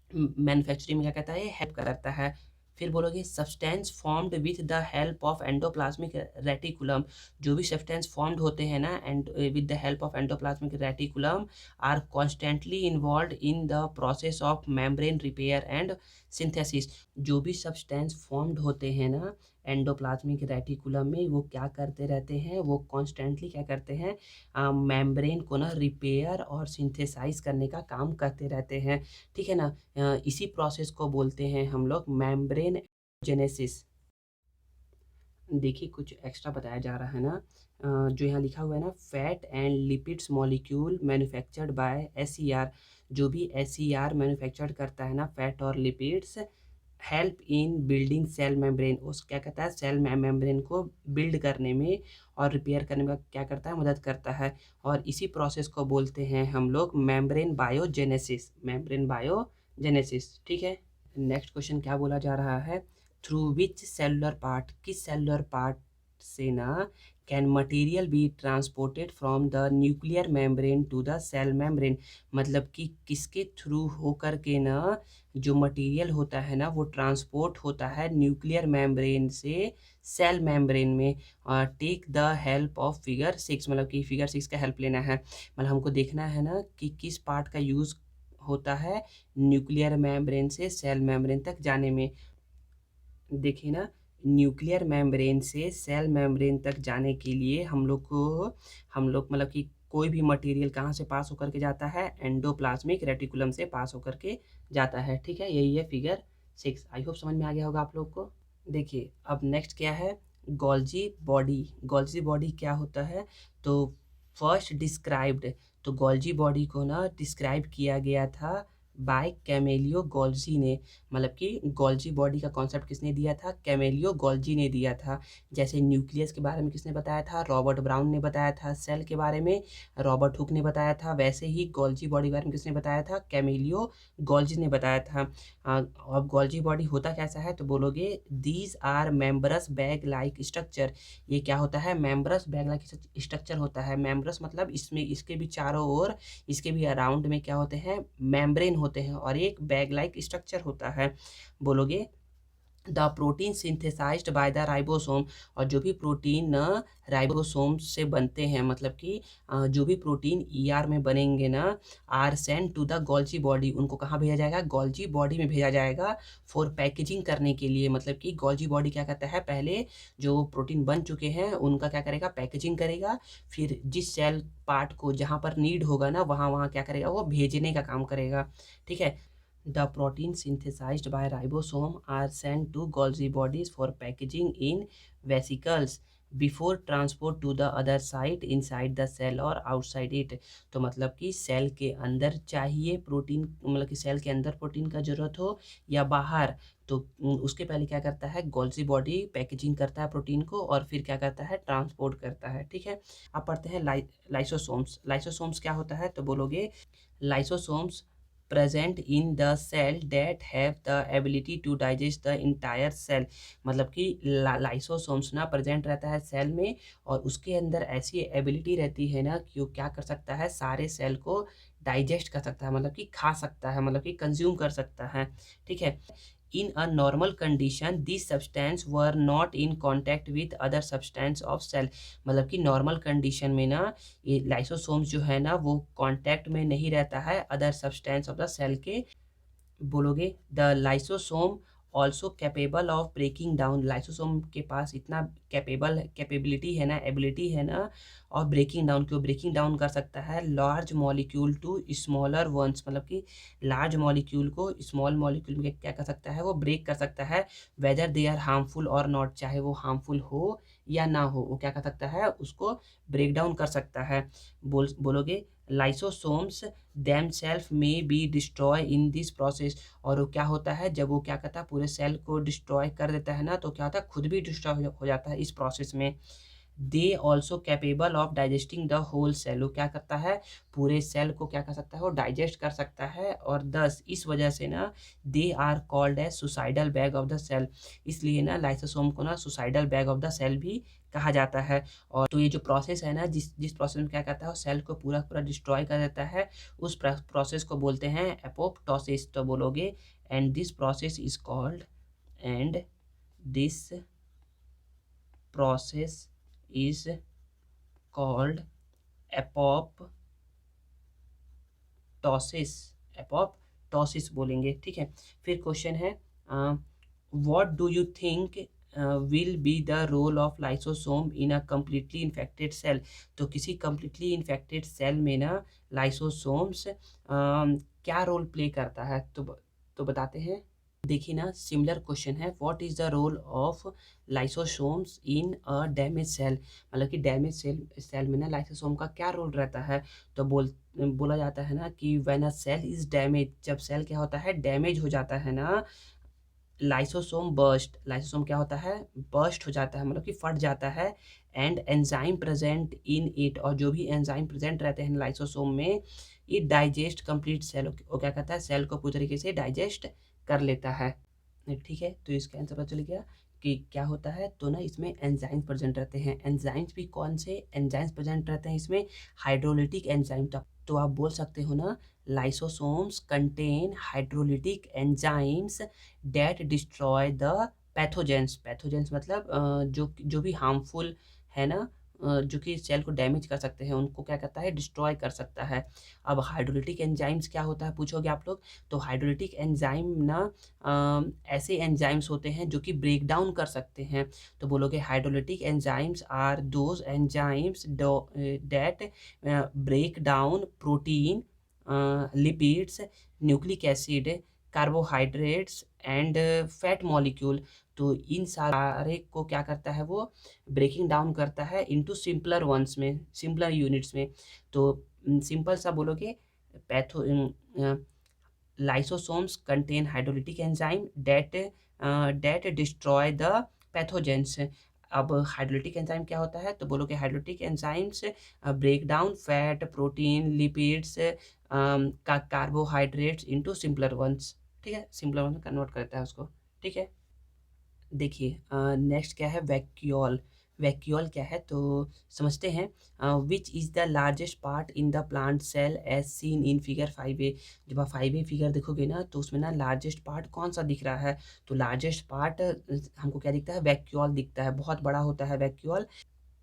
मैन्युफैक्चरिंग में क्या कहता है, हेल्प करता है। फिर बोलोगे substance formed with the help of endoplasmic reticulum. जो भी सब्सटेंस फॉर्म्ड होते हैं ना and with the help of endoplasmic reticulum are constantly involve in the process of membrane repair and synthesis. जो भी सब्सटेंस फॉर्म्ड होते हैं ना एंडोप्लाज्मिक रेटिकुलम में, वो क्या करते रहते हैं, वो कॉन्स्टेंटली क्या करते हैं, मेम्ब्रेन को ना रिपेयर और सिंथेसाइज करने का काम करते रहते हैं, ठीक है ना। इसी प्रोसेस को बोलते हैं हम लोग मेम्ब्रेन जेनेसिस। देखिए कुछ एक्स्ट्रा बताया जा रहा है ना, जो यहाँ लिखा हुआ है ना, fat and lipids molecule manufactured by SER. जो भी एसईआर मैन्युफैक्चर्ड करता है ना फैट और lipids, help in building cell membrane, उस क्या कहता है सेल मेम्ब्रेन को बिल्ड करने में और रिपेयर करने में क्या करता है, मदद करता है। और इसी प्रोसेस को बोलते हैं हम लोग मेम्ब्रेन बायोजेनेसिस, मेम्ब्रेन बायोजेनेसिस। ठीक है, नेक्स्ट क्वेश्चन क्या बोला जा रहा है, थ्रू विच सेलुलर पार्ट, किस सेलुलर पार्ट से ना can material be transported from the nuclear membrane to the cell membrane, मतलब कि किसके थ्रू होकर के ना जो मटेरियल होता है ना वो ट्रांसपोर्ट होता है न्यूक्लियर मेम्ब्रेन से सेल मेम्ब्रेन में। Take the help of figure 6, मतलब कि फिगर 6 का हेल्प लेना है, मतलब हमको देखना है ना कि किस पार्ट का यूज़ होता है न्यूक्लियर मेम्ब्रेन से सेल मेम्ब्रेन तक जाने में। देखिए ना, न्यूक्लियर मेम्ब्रेन से सेल मेम्ब्रेन तक जाने के लिए हम लोग मतलब कि कोई भी मटेरियल कहाँ से पास होकर के जाता है, एंडोप्लाज्मिक रेटिकुलम से पास होकर के जाता है। ठीक है, यही है फिगर 6। आई होप समझ में आ गया होगा आप लोग को। देखिए अब नेक्स्ट क्या है, गोल्जी बॉडी। गोल्जी बॉडी क्या होता है, तो फर्स्ट डिस्क्राइब्ड, तो गोल्जी बॉडी को ना डिस्क्राइब किया गया था बाय कैमेलियो गोल्जी ने, मतलब कि गोल्जी बॉडी का कॉन्सेप्ट किसने दिया था, कैमेलियो गोल्जी ने दिया था। जैसे न्यूक्लियस के बारे में किसने बताया था, रॉबर्ट ब्राउन ने बताया था। सेल के बारे में रॉबर्ट हुक ने बताया था। वैसे ही गोल्जी बॉडी के बारे में किसने बताया था, कैमेलियो गोल्जी ने बताया था। अब गोल्जी बॉडी होता कैसा है, तो बोलोगे these are membranous bag like structure, ये क्या होता है, मेम्ब्रस बैग लाइक स्ट्रक्चर होता है। मेम्ब्रस मतलब इसमें इसके भी चारों ओर, इसके भी अराउंड में क्या होते हैं, मेम्ब्रेन होते हैं और एक बैग लाइक स्ट्रक्चर होता है। बोलोगे the protein synthesised by the ribosome, और जो भी प्रोटीन राइबोसोम से बनते हैं, मतलब कि जो भी प्रोटीन ईआर में बनेंगे ना, are send to the Golgi body, उनको कहाँ भेजा जाएगा, गोल्जी बॉडी में भेजा जाएगा फॉर पैकेजिंग करने के लिए। मतलब कि गोल्जी बॉडी क्या करता है, पहले जो प्रोटीन बन चुके हैं उनका क्या करेगा, पैकेजिंग करेगा, फिर जिस सेल पार्ट को जहाँ पर नीड होगा ना वहाँ वहाँ क्या करेगा, वो भेजने का काम करेगा। ठीक है, the protein synthesized by ribosome are sent to Golgi bodies for packaging in vesicles before transport to the other site inside the cell or outside it। तो मतलब कि सेल के अंदर चाहिए प्रोटीन, मतलब कि सेल के अंदर प्रोटीन का जरूरत हो या बाहर, तो उसके पहले क्या करता है, गोल्जी बॉडी पैकेजिंग करता है प्रोटीन को और फिर क्या करता है, ट्रांसपोर्ट करता है। ठीक है, अब पढ़ते हैं लाइसोसोम्स। लाइसोसोम्स क्या होता है, तो बोलोगे lysosomes present in the cell that have the ability to digest the entire cell, मतलब कि लाइसोसोम्स ना प्रेजेंट रहता है सेल में और उसके अंदर ऐसी एबिलिटी रहती है ना कि वो क्या कर सकता है, सारे सेल को डाइजेस्ट कर सकता है, मतलब कि खा सकता है, मतलब कि कंज्यूम कर सकता है। ठीक है, in a normal condition these substance were not in contact with other substance of cell, मतलब कि नॉर्मल कंडीशन में ना ये लाइसोसोम्स जो है ना वो कांटेक्ट में नहीं रहता है other substance of the cell के। बोलोगे the lysosome also capable of breaking down, lysosome के पास इतना कैपेबिलिटी है ना, एबिलिटी है ना, और ब्रेकिंग डाउन, क्यों ब्रेकिंग डाउन कर सकता है large molecule to smaller ones, मतलब कि लार्ज मॉलिक्यूल को स्मॉल मॉलिक्यूल में क्या कर सकता है, वो ब्रेक कर सकता है, वेदर दे आर हार्मफुल और नॉट, चाहे वो हार्मफुल हो या ना हो, वो क्या कर सकता है, उसको ब्रेक डाउन कर सकता है। बोलोगे lysosomes themselves may be destroy in this process, और वो क्या होता है, जब वो क्या करता है पूरे सेल को डिस्ट्रॉय कर देता है ना, तो क्या होता है, खुद भी डिस्ट्रॉय हो जाता है इस प्रोसेस में। They also capable of digesting the whole cell, वो क्या करता है, पूरे सेल को क्या कर सकता है, वो डाइजेस्ट कर सकता है, और दस इस वजह से ना they are called as suicidal bag of the cell, इसलिए ना लाइसोसोम को ना suicidal bag of the cell भी कहा जाता है। और तो ये जो प्रोसेस है ना, जिस जिस प्रोसेस में क्या करता है, सेल को पूरा पूरा डिस्ट्रॉय कर देता है, उस प्रोसेस को बोलते हैं एपोप्टोसिस। तो बोलोगे and this process is called, and this process is called apoptosis, apoptosis बोलेंगे। ठीक है, फिर क्वेश्चन है what do you think will be the role of lysosome in a completely infected cell, तो किसी कम्प्लीटली इन्फेक्टेड सेल में ना lysosomes क्या रोल प्ले करता है, तो बताते हैं। देखिए ना, सिमिलर क्वेश्चन है, what is the role of lysosomes in a damage cell, मतलब कि डैमेज सेल में ना लाइसोसोम का क्या रोल रहता है, तो बोला जाता है ना कि when a cell is damage, जब सेल क्या होता है, डैमेज हो जाता है ना, लाइसोसोम क्या होता है, बर्स्ट हो जाता है, मतलब कि फट जाता है। And enzyme present in it, और जो भी एंजाइम प्रेजेंट रहते हैं लाइसोसोम में, ये डाइजेस्ट कंप्लीट सेल, वो क्या कहता है, सेल को पूरी तरीके से डाइजेस्ट कर लेता है। ठीक है, तो इसका आंसर पता चल गया कि क्या होता है। तो ना इसमें एंजाइम्स प्रेजेंट रहते हैं। एंजाइम्स भी कौन से एंजाइम्स प्रेजेंट रहते हैं इसमें, हाइड्रोलिटिक एंजाइम। तो आप बोल सकते हो ना, lysosomes contain hydrolytic enzymes that destroy the pathogens. Pathogens मतलब जो भी हार्मफुल है ना, जो कि सेल को डैमेज कर सकते हैं, उनको क्या करता है, डिस्ट्रॉय कर सकता है। अब हाइड्रोलिटिक एंजाइम्स क्या होता है पूछोगे आप लोग, तो हाइड्रोलिटिक एंजाइम ना ऐसे एंजाइम्स होते हैं जो कि ब्रेक डाउन कर सकते हैं। तो बोलोगे hydrolytic enzymes are those enzymes that break down protein, lipids, nucleic acid, carbohydrates and fat molecule. तो इन सारे को क्या करता है, वो ब्रेकिंग डाउन करता है इनटू सिंपलर वंस में, सिंपलर यूनिट्स में। तो सिंपल सा बोलोगे, पैथो lysosomes contain hydrolytic enzyme that destroy the pathogens। अब हाइड्रोलिटिक एंजाइम क्या होता है, तो बोलोगे hydrolytic enzymes break down fat, protein, lipids का कार्बोहाइड्रेट्स इनटू सिंपलर वंस। ठीक है, सिंपलर वंस में कन्वर्ट करता है उसको। ठीक है, देखिए नेक्स्ट क्या है, वैक्यूल। वैक्यूल क्या है तो समझते हैं। Which is the largest part in the plant cell as seen in figure 5A। जब आप 5A फिगर देखोगे ना, तो उसमें ना लार्जेस्ट पार्ट कौन सा दिख रहा है, तो लार्जेस्ट पार्ट हमको क्या दिखता है, वैक्यूल दिखता है, बहुत बड़ा होता है वैक्यूल।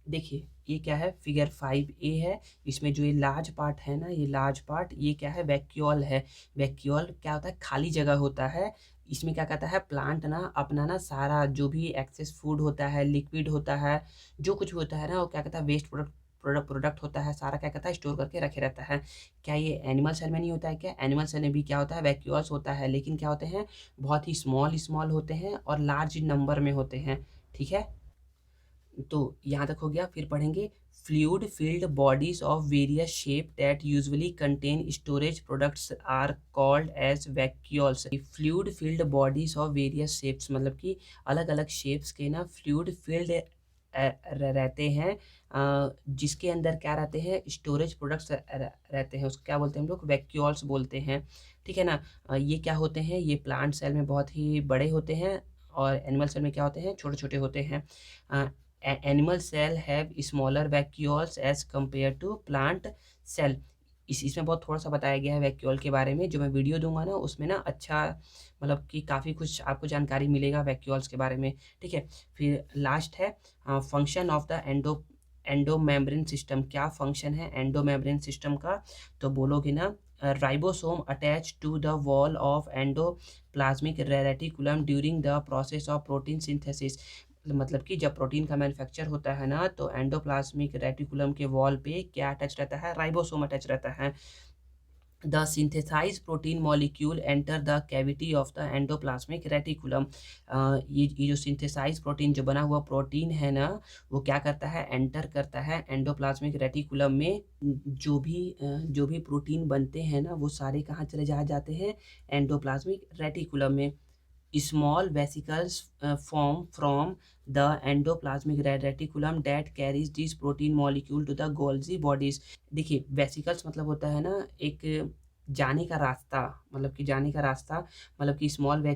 देखिए ये क्या है, फिगर 5A है। इसमें जो ये लार्ज पार्ट है ना, ये लार्ज पार्ट, ये क्या है, वैक्यूल है। वैक्यूल क्या होता है, खाली जगह होता है। इसमें क्या कहता है, प्लांट ना अपना ना सारा जो भी एक्सेस फूड होता है, लिक्विड होता है, जो कुछ भी होता है ना, वो क्या कहता है, वेस्ट प्रोडक्ट होता है, सारा क्या कहता है, स्टोर करके रखे रहता है। क्या ये एनिमल सेल में नहीं होता है क्या, एनिमल सेल में भी क्या होता है, वैक्यूल्स होता है, लेकिन क्या होते हैं, बहुत ही स्मॉल स्मॉल होते हैं और लार्ज नंबर में होते हैं। ठीक है, तो यहाँ तक हो गया। फिर पढ़ेंगे fluid filled bodies of various shape that usually contain storage products are called as vacuoles. Fluid filled bodies of various shapes मतलब कि अलग अलग शेप्स के ना फ्लूइड फील्ड रहते हैं, जिसके अंदर क्या रहते हैं, स्टोरेज प्रोडक्ट्स रहते हैं, उसको क्या बोलते हैं हम लोग, वैक्यूल्स बोलते हैं। ठीक है ना। ये क्या होते हैं, ये प्लांट सेल में बहुत ही बड़े होते हैं और एनिमल सेल में क्या होते हैं, छोटे छोटे होते हैं। Animal cell have smaller vacuoles as compare to plant cell. इसमें बहुत थोड़ा सा बताया गया है वैक्यूल के बारे में, जो मैं वीडियो दूंगा ना उसमें ना अच्छा मतलब कि काफ़ी कुछ आपको जानकारी मिलेगा वैक्यूल्स के बारे में। ठीक है, फिर लास्ट है function of the endomembrane system. क्या फंक्शन है एंडोमेम्ब्रेन सिस्टम का, तो बोलोगे ना, ribosome attach to the wall of endoplasmic reticulum during the process of protein synthesis. मतलब कि जब प्रोटीन का मैन्युफैक्चर होता है ना, तो एंडोप्लाज्मिक रेटिकुलम के वॉल पे क्या अटैच रहता है, राइबोसोम अटैच रहता है। The synthesized protein molecule enter the cavity of the endoplasmic reticulum। ये जो सिंथेसाइज प्रोटीन, जो बना हुआ प्रोटीन है ना, वो क्या करता है, एंटर करता है एंडोप्लाज्मिक रेटिकुलम में। जो भी प्रोटीन बनते हैं ना, वो सारे कहाँ चले जाते हैं, एंडोप्लाज्मिक रेटिकुलम में। Small vesicles form from the endoplasmic reticulum that carries these protein molecule to the Golgi bodies। देखिए वेसिकल्स मतलब होता है ना एक जाने का रास्ता, मतलब कि जाने का रास्ता, मतलब कि स्मॉल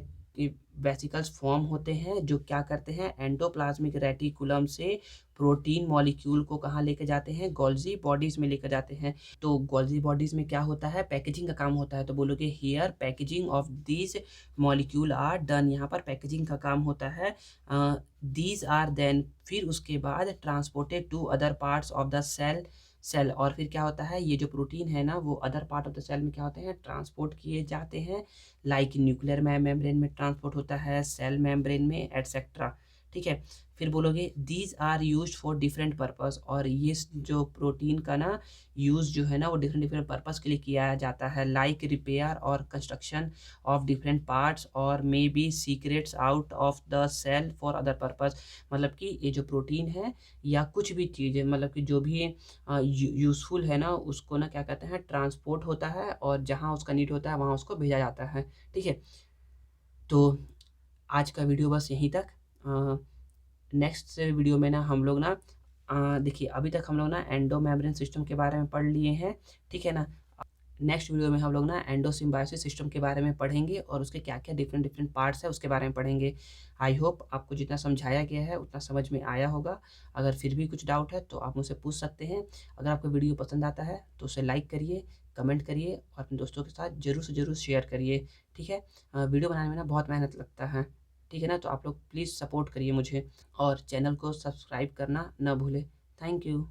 वेसिकल्स फॉर्म होते हैं जो क्या करते हैं, एंडोप्लाज्मिक रेटिकुलम से प्रोटीन मॉलिक्यूल को कहाँ लेकर जाते हैं, गोल्जी बॉडीज में लेकर जाते हैं। तो गोल्जी बॉडीज में क्या होता है, पैकेजिंग का काम होता है। तो बोलोगे here packaging of these molecule are done. यहाँ पर पैकेजिंग का काम होता है। दीज आर देन, फिर उसके बाद transported to other parts of the cell. और फिर क्या होता है, ये जो प्रोटीन है ना, वो other part of the cell में क्या होते हैं, ट्रांसपोर्ट किए जाते हैं। लाइक न्यूक्लियर मेम्ब्रेन में ट्रांसपोर्ट होता है, सेल मेम्ब्रेन में, एटसेट्रा। ठीक है, फिर बोलोगे these are use for different purpose. और ये जो प्रोटीन का ना यूज़ जो है ना, वो डिफरेंट डिफरेंट पर्पस के लिए किया जाता है। लाइक रिपेयर और कंस्ट्रक्शन ऑफ डिफरेंट पार्ट्स और may be secrets out of the cell for other purpose. मतलब कि ये जो प्रोटीन है या कुछ भी चीज़ है, मतलब कि जो भी यूज़फुल है ना, उसको ना क्या कहते हैं, ट्रांसपोर्ट होता है और जहाँ उसका नीड होता है वहाँ उसको भेजा जाता है। ठीक है, तो आज का वीडियो बस यहीं तक। नेक्स्ट वीडियो में ना हम लोग ना देखिए अभी तक हम लोग ना एंडो मेम्ब्रेन सिस्टम के बारे में पढ़ लिए हैं, ठीक है ना। नेक्स्ट वीडियो में हम लोग ना एंडो सिम्बायोसिस सिस्टम के बारे में पढ़ेंगे और उसके क्या क्या डिफरेंट डिफरेंट पार्ट्स है उसके बारे में पढ़ेंगे। आई होप आपको जितना समझाया गया है उतना समझ में आया होगा। अगर फिर भी कुछ डाउट है तो आप मुझसे पूछ सकते हैं। अगर आपको वीडियो पसंद आता है तो उसे लाइक करिए, कमेंट करिए और अपने दोस्तों के साथ ज़रूर से ज़रूर शेयर करिए, ठीक है। वीडियो बनाने में ना बहुत मेहनत लगता है, ठीक है ना। तो आप लोग प्लीज़ सपोर्ट करिए मुझे और चैनल को सब्सक्राइब करना ना भूलें। Thank you.